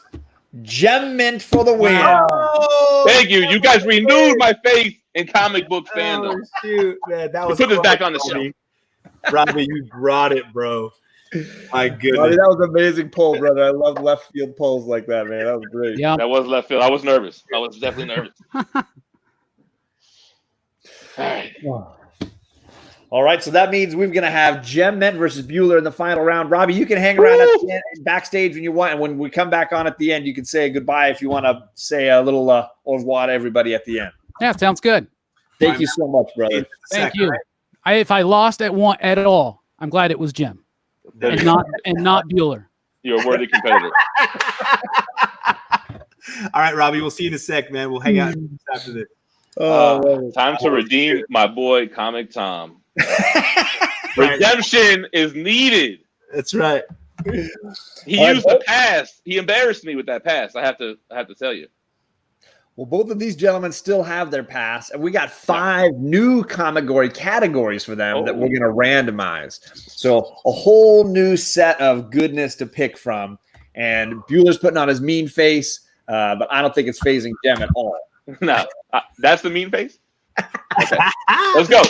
Gem Mint for the win. Thank you. You guys renewed my faith in comic book fandom. Oh, shoot, man, that was Put this back fun, on the show. Robbie, you brought it, bro. My goodness. Robbie, that was an amazing poll, brother. I love left field polls like that, man. That was great. Yeah. That was left field. I was nervous. I was definitely nervous. All right. All right, so that means we're going to have Gem Mint versus Bueller in the final round. Robbie, you can hang around at the end, backstage when you want, and when we come back on at the end, you can say goodbye if you want to say a little au revoir to everybody at the end. Yeah, sounds good. Thank you so much, brother. Thank you. If I lost at all, I'm glad it was Jim and not Bueller. You're a worthy competitor. All right, Robbie, we'll see you in a sec, man. We'll hang out after this. Time to redeem my boy Comic Tom. Redemption is needed. That's right. He used the pass. He embarrassed me with that pass. I have to tell you. Well, both of these gentlemen still have their pass, and we got 5 new Comicgory categories for them that we're going to randomize. So a whole new set of goodness to pick from. And Bueller's putting on his mean face, but I don't think it's phasing Gem at all. No, that's the mean face. Okay. Let's go.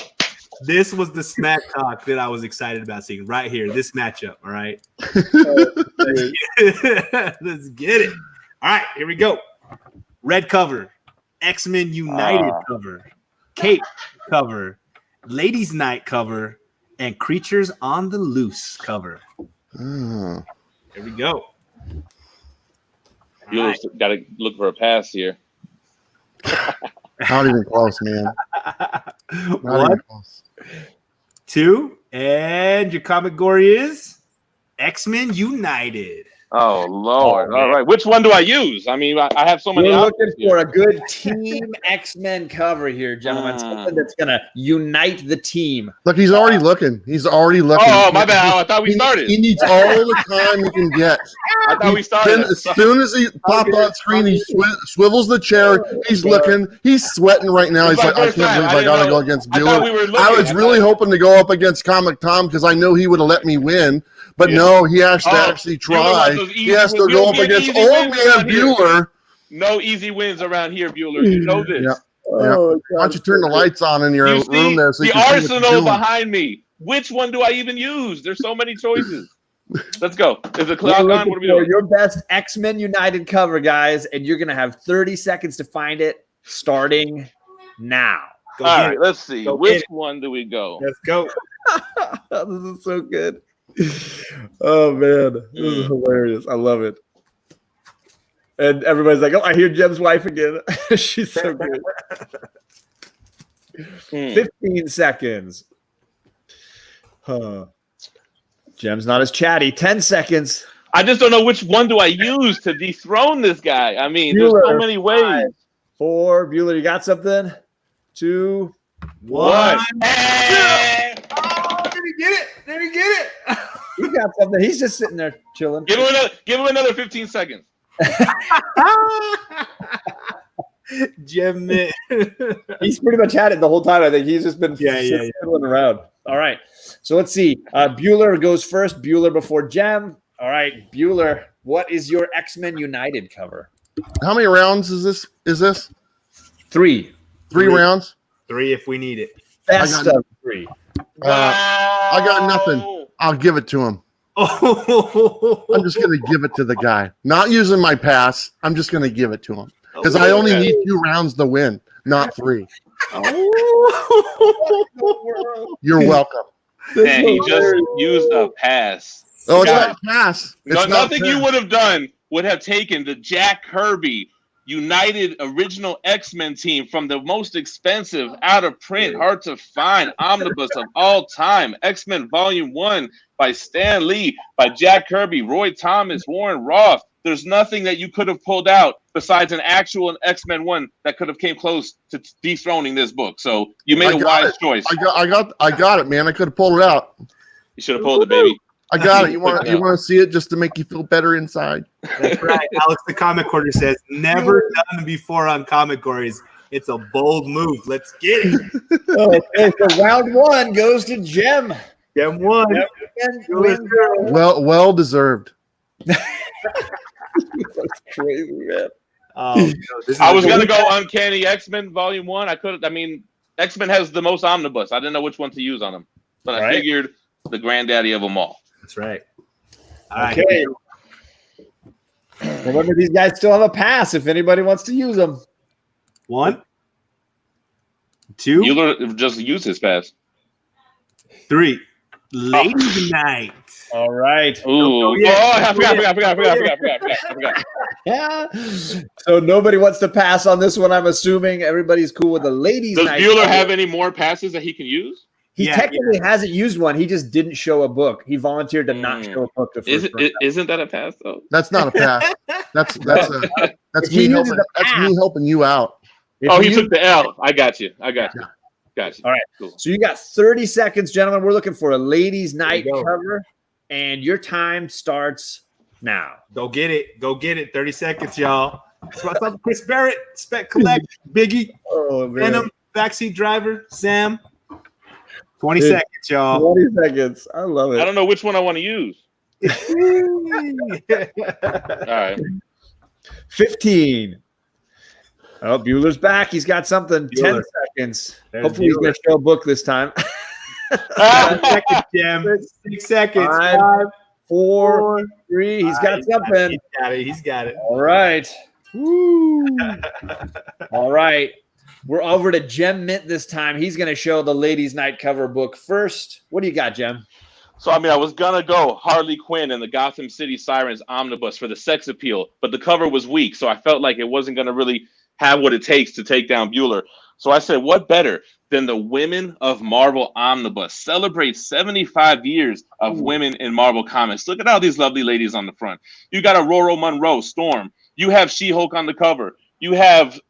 This was the smack talk that I was excited about seeing right here. This matchup. All right. Let's get it. All right, here we go. Red cover, X-Men United cover, Cape cover, Ladies Night cover, and Creatures on the Loose cover. Here we go. You got to look for a pass here. Not even close, man. Not even close. 2, and your Comicgory is X-Men United. Oh Lord! All right, which one do I use? I mean, I have so many. We're looking for a good Team X-Men cover here, gentlemen. Something that's going to unite the team. Look, he's already looking. Oh, my bad. I thought we started. He needs all the time he can get. I thought we started. As soon as he popped on screen, he swivels the chair. He's looking. He's sweating right now. He's like, I can't believe I got to go against Bueller. I was really hoping to go up against Comic Tom because I know he would have let me win. But no, he has to actually try. He has to go up against old man Bueller. No easy wins around here, Bueller. You know this. Yeah. Why don't you turn the lights on in your room there? So the arsenal behind me. Which one do I even use? There's so many choices. Let's go. Is the clock on? What are we doing? Your best X-Men United cover, guys, and you're going to have 30 seconds to find it starting now. All right, let's see. Which one do we go? Let's go. This is so good. Oh man, this is hilarious. I love it. And everybody's like, "Oh, I hear Jem's wife again." She's so good. 15 seconds. Jem's not as chatty. 10 seconds. I just don't know which one do I use to dethrone this guy. I mean, there's so many ways. 5, 4. Bueller, you got something? 2, 1. Hey! Oh, did he get it? Did he get it? He got something. He's just sitting there chilling. Give him another 15 seconds. Gem. He's pretty much had it the whole time. I think he's just been fiddling around. All right. So let's see. Bueller goes first. Bueller before Gem. All right, Bueller. What is your X-Men United cover? How many rounds is this? 3. 3 rounds? 3 if we need it. Best of 3. I got nothing. I'll give it to him. I'm just going to give it to the guy. Not using my pass. I'm just going to give it to him. Because I only need 2 rounds to win, not 3. You're welcome. And he just used a pass. Oh, it's not a pass. Nothing you would have done would have taken the Jack Kirby United original X-Men team from the most expensive, out of print, hard to find omnibus of all time, X-Men Volume 1 by Stan Lee, by Jack Kirby, Roy Thomas, Warren Roth. There's nothing that you could have pulled out besides an actual X-Men 1 that could have came close to dethroning this book. So you made a wise choice. I got it, man. I could have pulled it out. You should have pulled it, baby. I got it. You want to see it just to make you feel better inside. That's right. Alex the Comic Quarter says, never done before on Comicgories. It's a bold move. Let's get it. Okay, so round 1 goes to Jem. Jem won. Well deserved. That's crazy, man. I was gonna go Uncanny X-Men Volume 1. X-Men has the most omnibus. I didn't know which one to use on them, but I figured the granddaddy of them all. That's right. Okay. Remember, these guys still have a pass if anybody wants to use them. 1, 2, Bueller just use his pass. 3. Ladies' Night. All right. Ooh. I forgot. Yeah. So nobody wants to pass on this one. I'm assuming everybody's cool with the ladies' night. Does Bueller have any more passes that he can use? He technically hasn't used one. He just didn't show a book. He volunteered to not show a book. Isn't that a pass though? That's not a pass. That's me helping. That's me helping you out. He took the L. I got you. Got you. All right. Cool. So you got 30 seconds, gentlemen. We're looking for a ladies' night cover, and your time starts now. Go get it. 30 seconds, y'all. Chris Barrett, Spec Collect, Biggie, Venom, Backseat Driver, Sam. 20 seconds, y'all. 20 seconds. I love it. I don't know which one I want to use. All right. 15. Oh, Bueller's back. He's got something. Bueller. 10 seconds. There's Hopefully he's going to show a book this time. 5 seconds, Jim. 6 seconds. 5, 4, 3. He's got something. He's got it. All right. Woo. All right. We're over to Jem Mint this time. He's going to show the ladies' night cover book first. What do you got, Jem? So, I was going to go Harley Quinn and the Gotham City Sirens omnibus for the sex appeal, but the cover was weak, so I felt like it wasn't going to really have what it takes to take down Bueller. So I said, what better than the Women of Marvel omnibus? Celebrate 75 years of women in Marvel Comics. Look at all these lovely ladies on the front. You got Aurora Monroe, Storm. You have She-Hulk on the cover. You have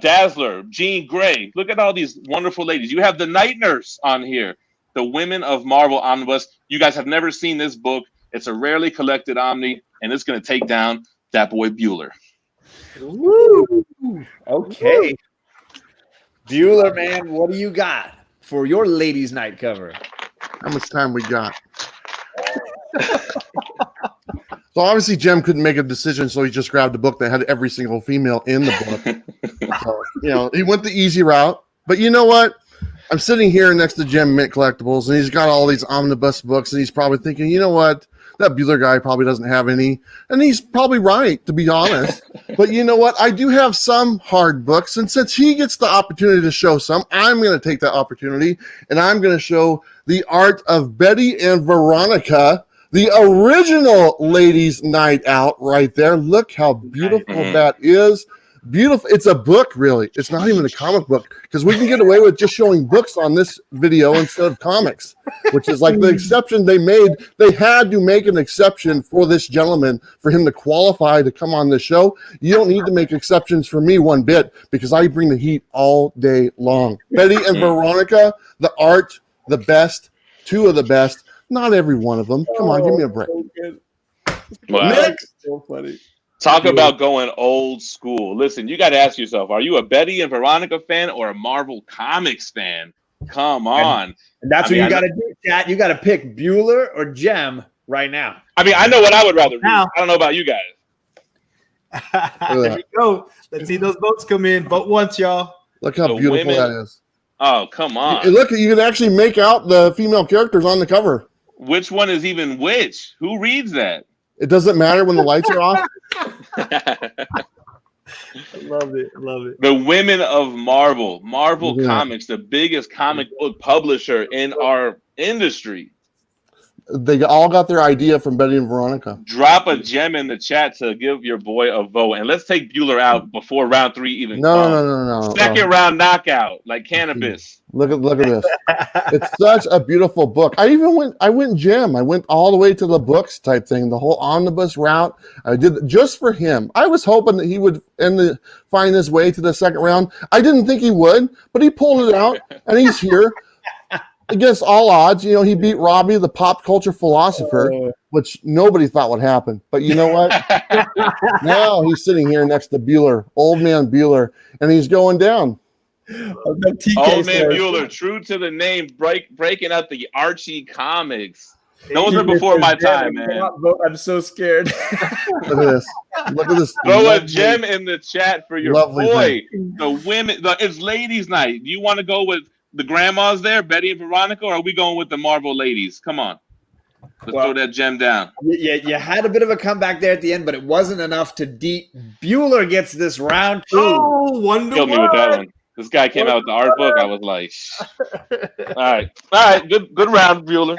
Dazzler, Jean Grey. Look at all these wonderful ladies. You have the Night Nurse on here. The Women of Marvel omnibus. You guys have never seen this book. It's a rarely collected omni, and it's going to take down that boy Bueller. Woo. Okay. Bueller, man, what do you got for your ladies' night cover? How much time we got? So obviously Jem couldn't make a decision, so he just grabbed a book that had every single female in the book. So, he went the easy route. But you know what? I'm sitting here next to Jem Mint Collectibles, and he's got all these omnibus books, and he's probably thinking, you know what? That Bueller guy probably doesn't have any. And he's probably right, to be honest. But you know what? I do have some hard books, and since he gets the opportunity to show some, I'm going to take that opportunity, and I'm going to show the art of Betty and Veronica, the original Ladies' Night Out right there. Look how beautiful that is. Beautiful. It's a book, really. It's not even a comic book, because we can get away with just showing books on this video instead of comics, which is like the exception they made. They had to make an exception for this gentleman for him to qualify to come on this show. You don't need to make exceptions for me one bit, because I bring the heat all day long. Betty and Veronica, the art, the best, two of the best. Not every one of them. Come on, give me a break. Wow. Next. So funny. Talk about going old school. Listen, you got to ask yourself, are you a Betty and Veronica fan or a Marvel Comics fan? Come on. And that's what you got to do, chat. You got to pick Bueller or Jem right now. I know what I would rather read. I don't know about you guys. There we go. Let's see those votes come in. Vote once, y'all. Look how beautiful that is. Oh, come on. Look, you can actually make out the female characters on the cover. Which one is even which? Who reads that? It doesn't matter when the lights are off. I love it. The Women of Marvel. Marvel Comics, the biggest comic book publisher in our industry. they all got their idea from Betty and Veronica. Drop a gem in the chat to give your boy a vote, and let's take Bueller out before round 3 even. No. Second round knockout, like cannabis. Look at this. It's such a beautiful book. I went gem. I went all the way to the books type thing, the whole omnibus route. I did it just for him. I was hoping that he would find his way to the second round. I didn't think he would, but he pulled it out, and he's here. Against all odds, he beat Robbie, the pop culture philosopher, which nobody thought would happen. But you know what? Now he's sitting here next to Bueller, old man Bueller, and he's going down. Old man Bueller, true to the name, breaking out the Archie comics. Those are before my time, man. I'm so scared. Look at this. Look at this. Throw a gem in the chat for your boy. Thing. The women. It's ladies' night. Do you want to go with the grandmas there, Betty and Veronica, or are we going with the Marvel ladies? Come on. Let's throw that gem down. Yeah, you had a bit of a comeback there at the end, but it wasn't enough to deep. Bueller gets this round 2. Oh, Wonder Killed me with that one. This guy came out with the art book. I was like, all right. Good round, Bueller.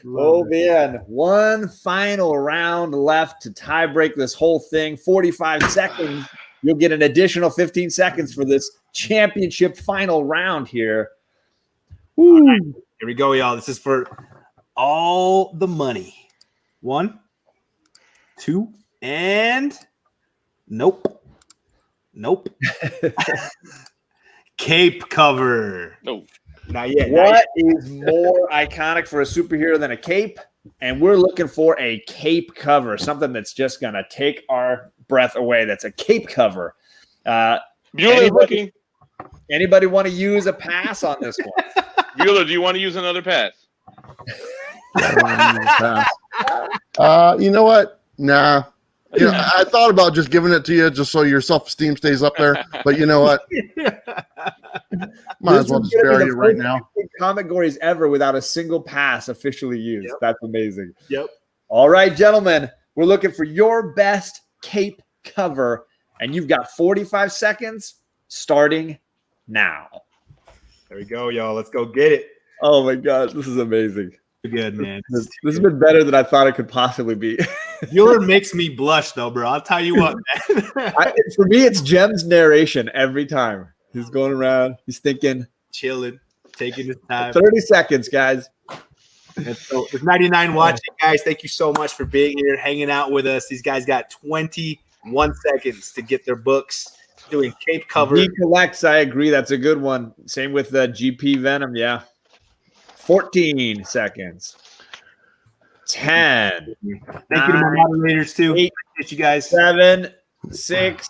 Oh, man. One final round left to tie break this whole thing. 45 seconds. You'll get an additional 15 seconds for this championship final round here. All right, here we go, y'all. This is for all the money. 1, 2, and nope. Cape cover. No. Not yet. What is more iconic for a superhero than a cape? And we're looking for a cape cover, something that's just going to take our breath away. That's a cape cover. Bueller, anybody want to use a pass on this one? Bueller, do you want to use another pass? You know what? Nah. I thought about just giving it to you just so your self-esteem stays up there. But you know what? Might as well just bury it right now. Comicgories ever without a single pass officially used. Yep. That's amazing. Yep. All right, gentlemen. We're looking for your best cape cover. And you've got 45 seconds starting now. There we go, y'all. Let's go get it. Oh, my gosh. This is amazing. Good, man. This has been better than I thought it could possibly be. Bueller makes me blush, though, bro. I'll tell you what, man. For me, it's Jem's narration every time. He's going around. He's thinking. Chilling. Taking his time. 30 seconds, guys. And so, there's 99 watching, guys. Thank you so much for being here, hanging out with us. These guys got 21 seconds to get their books. Doing cape cover. He collects. I agree. That's a good one. Same with the GP Venom. Yeah. 14 seconds. 10. Thank you to my moderators, too. 8, appreciate you guys. 7, 6,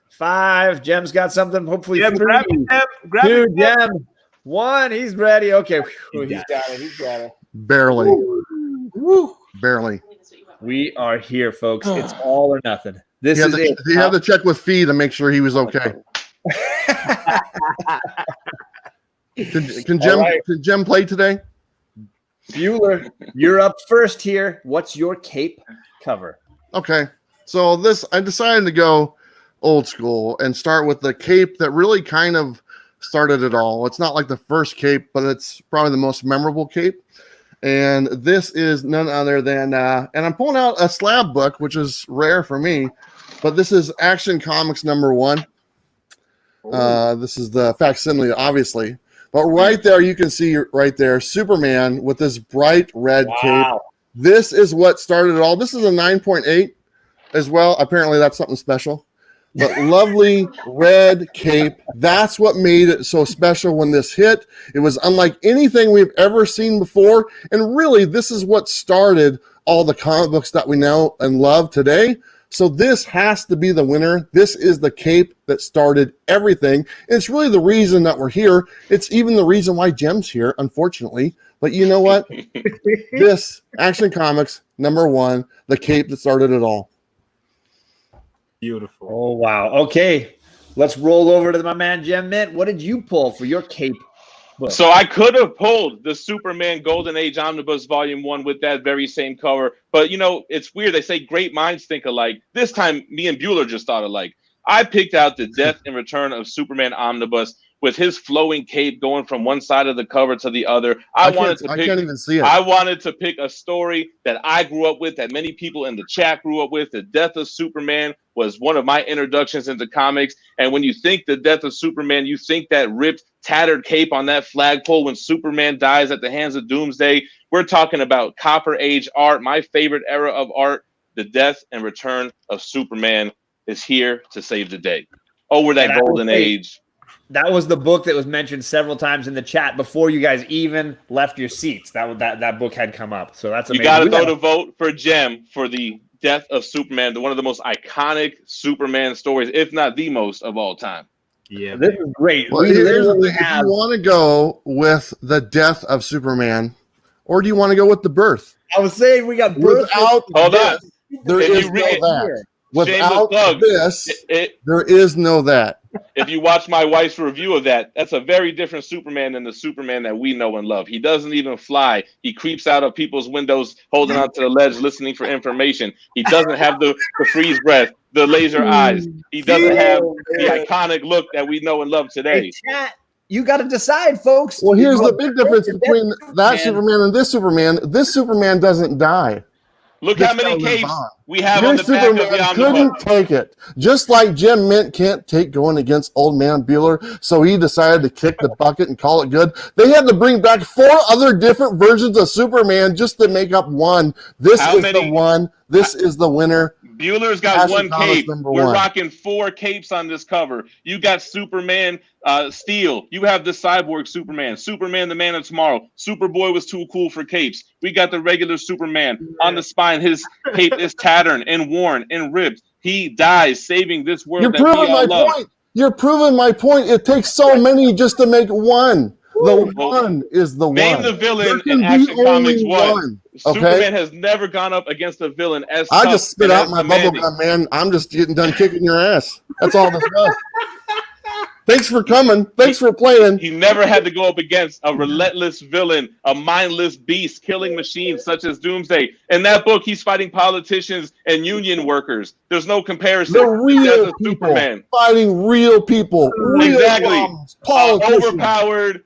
5. Jem's got something. Hopefully, Jem, 3, grab it, Jem. Grab 2, it, Jem. Jem. 1. He's ready. Okay. He's got it. He's got it. Barely. Woo. Barely. We are here, folks. It's all or nothing. This is it. He had to check with Fee to make sure he was okay. Can Jem play today? Bueller, you're up first here. What's your cape cover? Okay. So I decided to go old school and start with the cape that really kind of started it all. It's not like the first cape, but it's probably the most memorable cape. And this is none other than, and I'm pulling out a slab book, which is rare for me, but this is Action Comics #1. This is the facsimile, obviously. But right there, you can see right there, Superman with this bright red cape. This is what started it all. This is a 9.8 as well. Apparently, that's something special. But lovely red cape. That's what made it so special when this hit. It was unlike anything we've ever seen before. And really, this is what started all the comic books that we know and love today. So this has to be the winner. This is the cape that started everything. And it's really the reason that we're here. It's even the reason why Jem's here, unfortunately. But you know what? This Action Comics #1, the cape that started it all. Beautiful. Oh, wow. Okay. Let's roll over to my man, Jem Mint. What did you pull for your cape book? So I could have pulled the Superman Golden Age Omnibus Volume 1 with that very same cover. But, it's weird. They say great minds think alike. This time, me and Bueller just thought alike. I picked out the Death and Return of Superman Omnibus with his flowing cape going from one side of the cover to the other. I can't even see it. I wanted to pick a story that I grew up with, that many people in the chat grew up with. The Death of Superman was one of my introductions into comics. And when you think the Death of Superman, you think that ripped, tattered cape on that flagpole when Superman dies at the hands of Doomsday. We're talking about Copper Age art, my favorite era of art. The Death and Return of Superman is here to save the day. Over that golden age. That was the book that was mentioned several times in the chat before you guys even left your seats. That book had come up. So that's amazing. You got to throw the vote for Gem for the Death of Superman, one of the most iconic Superman stories, if not the most of all time. Yeah, this is great. Well, if you want to go with the Death of Superman, or do you want to go with the birth? I was saying we got birth. Hold on. There is no that. Without this, there is no that. If you watch my wife's review of that, that's a very different Superman than the Superman that we know and love. He doesn't even fly. He creeps out of people's windows, holding onto the ledge, listening for information. He doesn't have the freeze breath, the laser eyes. He doesn't have the iconic look that we know and love today. Hey, chat, you got to decide, folks. Well, here's the big difference between that Superman and this Superman. This Superman doesn't die. Look how many capes we have on the back of the Omnibus. Couldn't take it. Just like Jim Mint can't take going against old man Bueller, so he decided to kick the bucket and call it good. They had to bring back 4 other different versions of Superman just to make up one. This is the one. This is the winner. Bueller's got one cape. We're rocking 4 capes on this cover. You got Superman Steel. You have the Cyborg Superman. Superman, the Man of Tomorrow. Superboy was too cool for capes. We got the regular Superman on the spine. His cape is tattered and worn and ripped. He dies saving this world. You're proving my point. You're proving my point. It takes so many just to make one. The one is the one. Name the villain in Action Comics 1. Superman has never gone up against a villain as I just spit out my bubble gum, man. I'm just getting done kicking your ass. That's all this does. Thanks for coming. Thanks for playing. He never had to go up against a relentless villain, a mindless beast, killing machines such as Doomsday. In that book, he's fighting politicians and union workers. There's no comparison. The real people Superman. Fighting real people. Real problems, politicians. Overpowered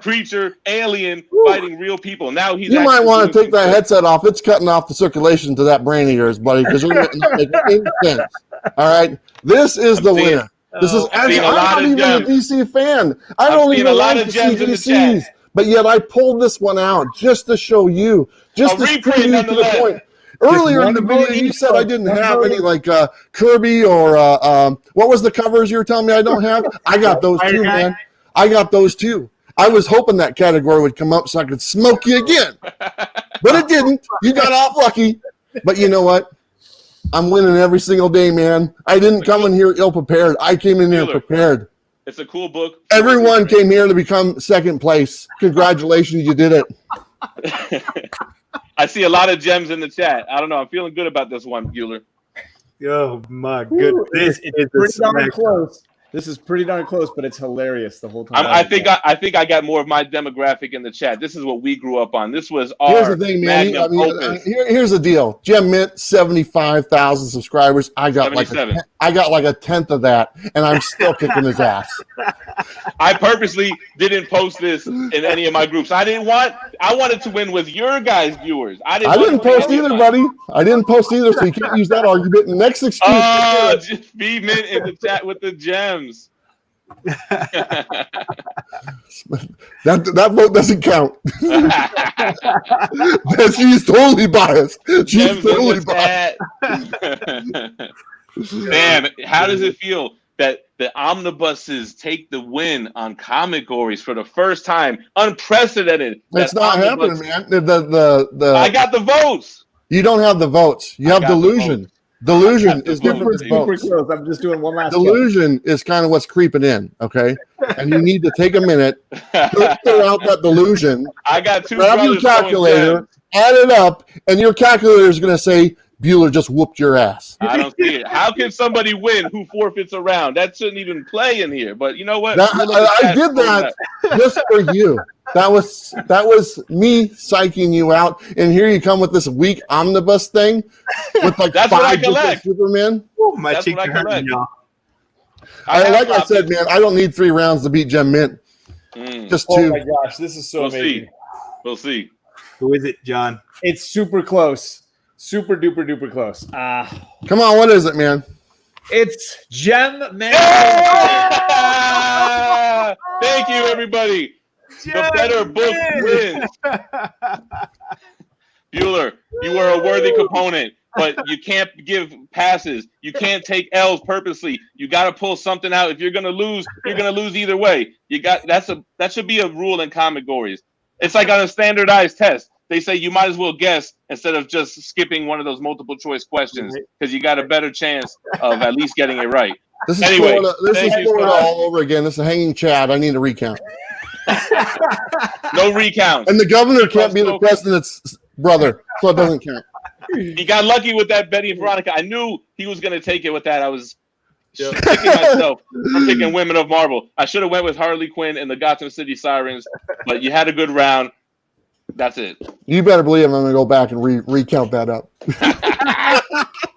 creature, alien, fighting real people. Now he's. You might want to take that headset off. It's cutting off the circulation to that brain of yours, buddy, because you're not making any sense. All right, this is the winner. This is. I'm not even a DC fan. I don't even like the DCs, but yet I pulled this one out just to show you, just to prove you to the point. Earlier in the video, you said I didn't have any like Kirby or what was the covers you were telling me I don't have? I got those too, man. I got those too. I was hoping that category would come up so I could smoke you again. But it didn't. You got off lucky. But you know what? I'm winning every single day, man. I didn't come in here ill-prepared. I came in here prepared. It's a cool book. Everyone came here to become second place. Congratulations, you did it. I see a lot of gems in the chat. I don't know. I'm feeling good about this one, Bueller. Oh, my goodness. This is pretty darn close. This is pretty darn close, but it's hilarious the whole time. I think I got more of my demographic in the chat. This is what we grew up on. This was our Here's the thing, man. Here's the deal. Gem Mint, 75,000 subscribers. I got like a tenth of that, and I'm still kicking his ass. I purposely didn't post this in any of my groups. I wanted to win with your guys' viewers. I didn't post either, buddy. I didn't post either, so you can't use that argument. The next excuse. Oh, just be Mint in the chat with the gems. that vote doesn't count. She's totally biased. She's totally biased. Man, how does it feel that the omnibuses take the win on Comicgories for the first time? Unprecedented. It's not happening, man. I got the votes. You don't have the votes. You have delusion. Delusion is different than votes. I'm just doing one last. Delusion is kind of what's creeping in, okay? And you need to take a minute, clear out that delusion. I got 2 grab your calculator, add it up, and your calculator is going to say Bueller just whooped your ass. I don't see it. How can somebody win who forfeits a round? That shouldn't even play in here. But you know what? I did that just for you. That was me psyching you out, and here you come with this weak omnibus thing with like That's what I 5 different collect. Supermen. Ooh, my That's cheeks what I are hurting, collect. y'all. Like I said, man, I don't need 3 rounds to beat Gem Mint. Just 2. Oh my gosh, this is so We'll amazing. see. We'll see. Who is it, John? It's super close. Super duper duper close. Come on, what is it, man? It's Gem Man. Yeah! Thank you, everybody. The better book wins. Bueller, you are a worthy component, but you can't give passes. You can't take L's purposely. You got to pull something out. If you're gonna lose, you're gonna lose either way. That should be a rule in Comicgories. It's like on a standardized test. They say you might as well guess instead of just skipping one of those multiple choice questions because you got a better chance of at least getting it right. This is Anyway, Florida. This is thank you, Florida Scott. all over again. This is a hanging Chad. I need a recount. No recounts. And the governor can't be the president's brother, so it doesn't count. He got lucky with that Betty and Veronica. I knew he was going to take it with that. I was kicking myself for picking Women of Marvel. I should have went with Harley Quinn and the Gotham City Sirens, but you had a good round. That's it. You better believe I'm going to go back and recount that up.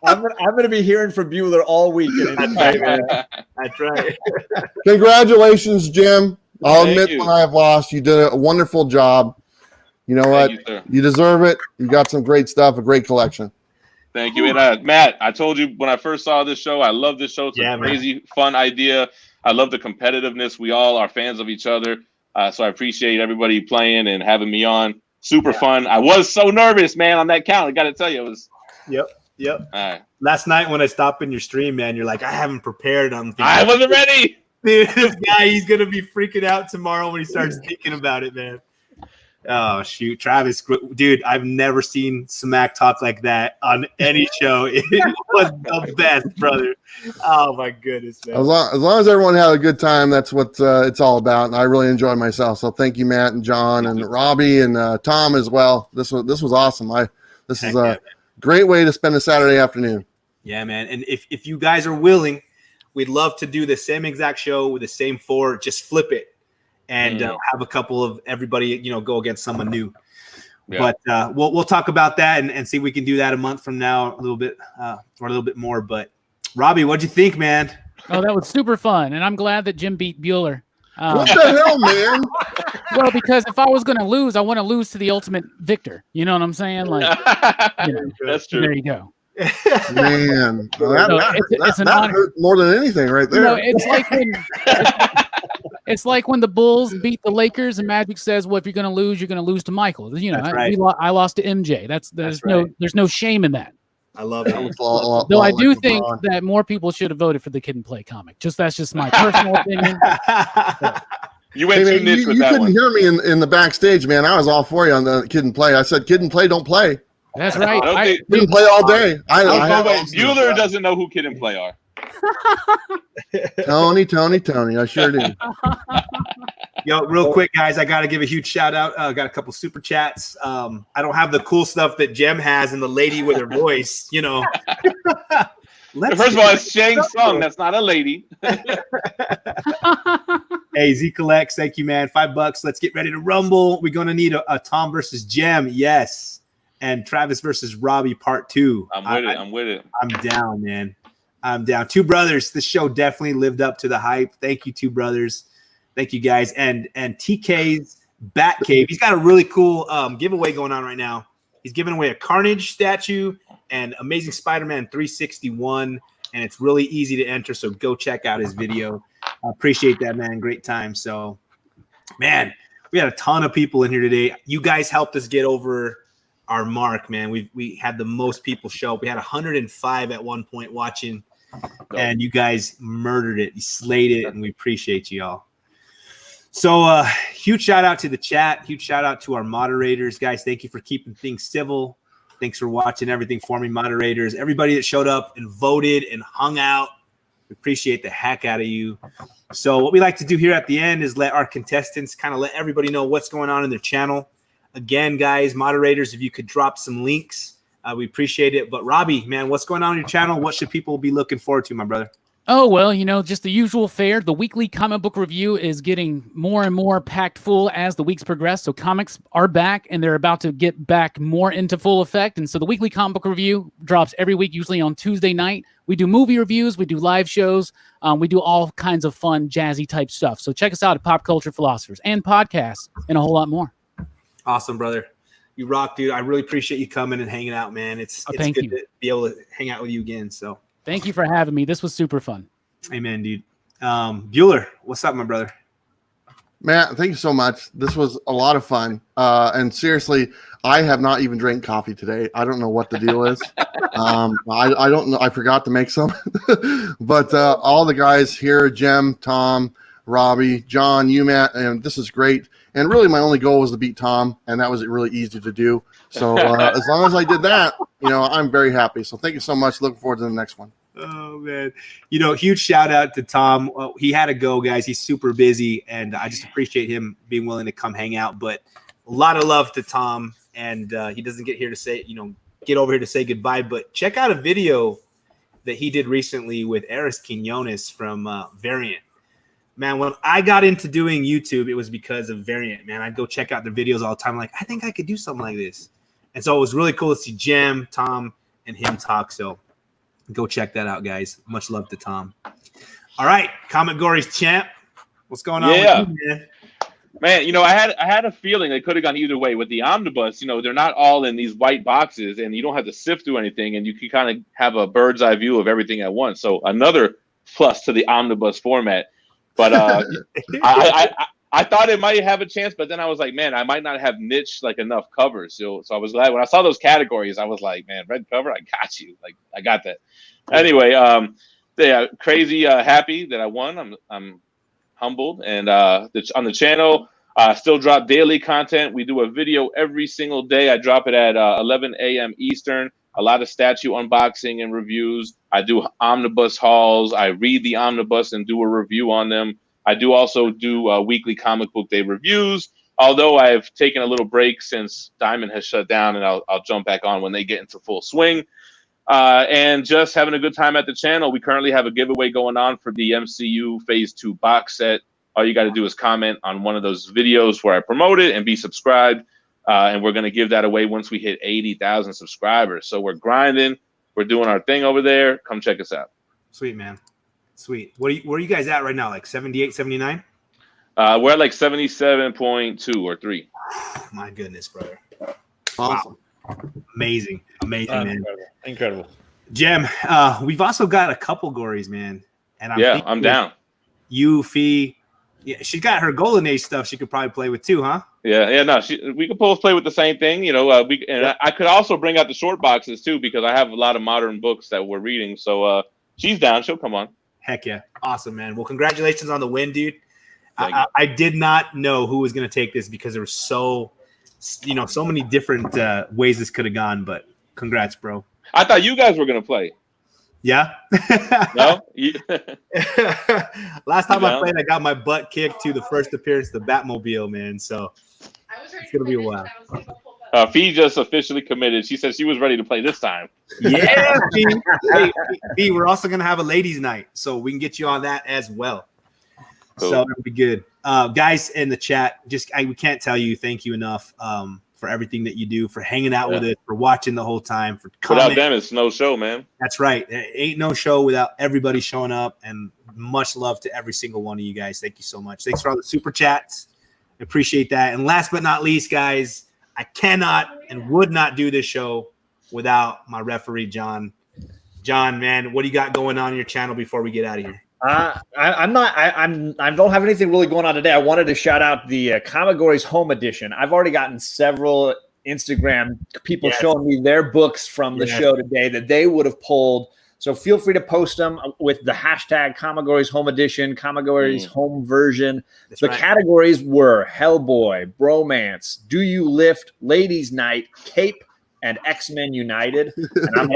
I'm gonna be hearing from Bueller all week. That's right. Congratulations, Jim. I'll Thank admit you. when I have lost. You did a wonderful job. You know what? Thank you, sir. You deserve it. You got some great stuff, a great collection. Thank you. And Matt, I told you when I first saw this show, I love this show. It's a crazy, fun idea. I love the competitiveness. We all are fans of each other. So I appreciate everybody playing and having me on. Super fun. I was so nervous, man, on that count. I got to tell you, it was. Yep. All right. Last night when I stopped in your stream, man, you're like, I haven't prepared. I'm thinking, I wasn't ready. dude, this guy, he's going to be freaking out tomorrow when he starts thinking about it, man. Oh, shoot. Travis, dude, I've never seen Smack talk like that on any show. It was the best, brother. Oh, my goodness, man. As long as everyone had a good time, that's what it's all about. And I really enjoyed myself. So thank you, Matt and John and Robbie and Tom as well. This was awesome. This is a great way to spend a Saturday afternoon. Yeah, man. And if you guys are willing, we'd love to do the same exact show with the same 4. Just flip it. And have a couple of everybody, go against someone new. Yeah. But we'll talk about that and see if we can do that a month from now, a little bit or a little bit more. But Robbie, what'd you think, man? Oh, that was super fun, and I'm glad that Jim beat Bueller. What the hell, man? Well, because if I was going to lose, I want to lose to the ultimate victor. You know what I'm saying? Like, that's true. There you go. Man, that hurt more than anything right there. It's like when the Bulls beat the Lakers and Magic says, "Well, if you're going to lose to Michael." I lost to MJ. There's no shame in that. I love it. Though I do think that more people should have voted for the Kid and Play comic. That's just my personal opinion. You went too niche with that one. You couldn't hear me in the backstage, man. I was all for you on the Kid and Play. I said, "Kid and Play, don't play." That's right. Kid and Play all day. Bueller doesn't know who Kid and Play are. Tony. I sure do. Yo, real quick, guys, I got to give a huge shout out. I got a couple super chats. I don't have the cool stuff that Jem has and the lady with her voice, First of all, it's Shang Tsung. That's not a lady. Hey, Z Collects, thank you, man. $5. Let's get ready to rumble. We're going to need a Tom versus Jem. Yes. And Travis versus Robbie part 2. I'm with it. I'm down, man. I'm down. 2 brothers. This show definitely lived up to the hype. Thank you, 2 brothers. Thank you, guys. And TK's Bat Cave. He's got a really cool giveaway going on right now. He's giving away a Carnage statue and Amazing Spider-Man 361. And it's really easy to enter. So go check out his video. I appreciate that, man. Great time. So, man, we had a ton of people in here today. You guys helped us get over our mark, man. We had the most people show up. We had 105 at one point watching, and you guys murdered it. You slayed it, and we appreciate you all. So huge shout out to the chat. Huge shout out to our moderators, guys. Thank you for keeping things civil. Thanks for watching everything for me, moderators. Everybody that showed up and voted and hung out. We appreciate the heck out of you. So what we like to do here at the end is let our contestants kind of let everybody know what's going on in their channel. Again, guys, moderators, if you could drop some links We appreciate it. But Robbie, man, what's going on your channel? What should people be looking forward to, my brother? Oh, well, just the usual fare. The weekly comic book review is getting more and more packed full as the weeks progress. So comics are back, and they're about to get back more into full effect. And so the weekly comic book review drops every week, usually on Tuesday night. We do movie reviews. We do live shows. We do all kinds of fun, jazzy type stuff. So check us out at Pop Culture Philosophers and podcasts and a whole lot more. Awesome, brother. You rock, dude. I really appreciate you coming and hanging out, man. It's good to be able to hang out with you again. So thank you for having me. This was super fun. Amen, dude. Bueller, what's up, my brother? Matt, thank you so much. This was a lot of fun. And seriously, I have not even drank coffee today. I don't know what the deal is. I don't know. I forgot to make some. But all the guys here, Jem, Tom, Robbie, John, you, Matt, and this is great. And really, my only goal was to beat Tom, and that was really easy to do. So as long as I did that, I'm very happy. So thank you so much. Looking forward to the next one. Oh, man. Huge shout out to Tom. He had to go, guys. He's super busy, and I just appreciate him being willing to come hang out. But a lot of love to Tom, and he doesn't get here to say, get over here to say goodbye. But check out a video that he did recently with Eris Quinones from Variant. Man, when I got into doing YouTube, it was because of Variant, man. I'd go check out the videos all the time. Like, I think I could do something like this. And so it was really cool to see Jem, Tom, and him talk. So go check that out, guys. Much love to Tom. All right, Comicgories champ. What's going on with you, man? Man, I had a feeling it could have gone either way with the Omnibus. They're not all in these white boxes, and you don't have to sift through anything, and you can kind of have a bird's eye view of everything at once. So another plus to the Omnibus format. But I thought it might have a chance, but then I was like, man, I might not have niched like enough covers. So I was glad when I saw those categories. I was like, man, red cover, I got you. Like, I got that. Anyway, crazy happy that I won. I'm humbled, and on the channel, still drop daily content. We do a video every single day. I drop it at 11 a.m. Eastern. A lot of statue unboxing and reviews. I do omnibus hauls. I read the omnibus and do a review on them. I do also do weekly comic book day reviews, although I've taken a little break since Diamond has shut down, and I'll jump back on when they get into full swing. And just having a good time at the channel. We currently have a giveaway going on for the MCU Phase 2 box set. All you got to do is comment on one of those videos where I promote it and be subscribed. And we're going to give that away once we hit 80,000 subscribers. So we're grinding. We're doing our thing over there. Come check us out. Sweet, man. Sweet. Where are you guys at right now? Like 78, 79? We're at like 77.2 or 3. My goodness, brother. Awesome. Wow. Amazing, man. Incredible. Jem, we've also got a couple gories, man. And I'm down. You, Fee. Yeah, she's got her Golden Age stuff she could probably play with too, huh? Yeah, no, we could both play with the same thing, I could also bring out the short boxes too, because I have a lot of modern books that we're reading. So she's down. She'll come on. Heck yeah. Awesome, man. Well, congratulations on the win, dude. I did not know who was going to take this because there were so many different ways this could have gone, but congrats, bro. I thought you guys were going to play. Yeah. No? Last time I played, I got my butt kicked to the first appearance of the Batmobile, man. So it's going to be a while. Fee just officially committed. She said she was ready to play this time. Yeah, Fee, we're also going to have a ladies' night, so we can get you on that as well. Cool. So it'll be good. Guys in the chat, we can't tell you thank you enough for everything that you do, for hanging out with us, for watching the whole time, for commenting. Without them, it's no show, man. That's right. There ain't no show without everybody showing up, and much love to every single one of you guys. Thank you so much. Thanks for all the super chats. Appreciate that. And last but not least, guys, I cannot and would not do this show without my referee, John. John, man, what do you got going on your channel before we get out of here? I don't have anything really going on today. I wanted to shout out the Comicgories Home Edition. I've already gotten several Instagram people showing me their books from the show today that they would have pulled. So feel free to post them with the hashtag Comicgories Home Edition, Comicgories Home Version. The categories were Hellboy, Bromance, Do You Lift, Ladies Night, Cape, and X-Men United. And I'm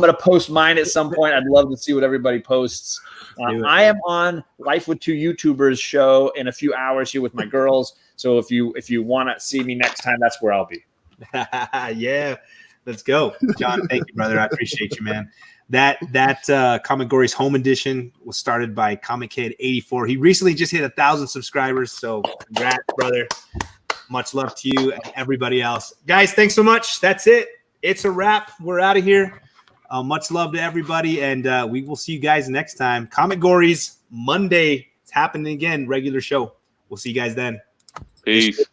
going to post mine at some point. I'd love to see what everybody posts. I am on Life with Two YouTubers show in a few hours here with my girls. So if you want to see me next time, that's where I'll be. Yeah. Let's go. John, thank you, brother. I appreciate you, man. That Comicgories Home Edition was started by ComicHead84. He recently just hit 1,000 subscribers, so congrats, brother. Much love to you and everybody else. Guys, thanks so much. That's it. It's a wrap. We're out of here. Much love to everybody, and we will see you guys next time. Comicgories Monday. It's happening again. Regular show. We'll see you guys then. Peace.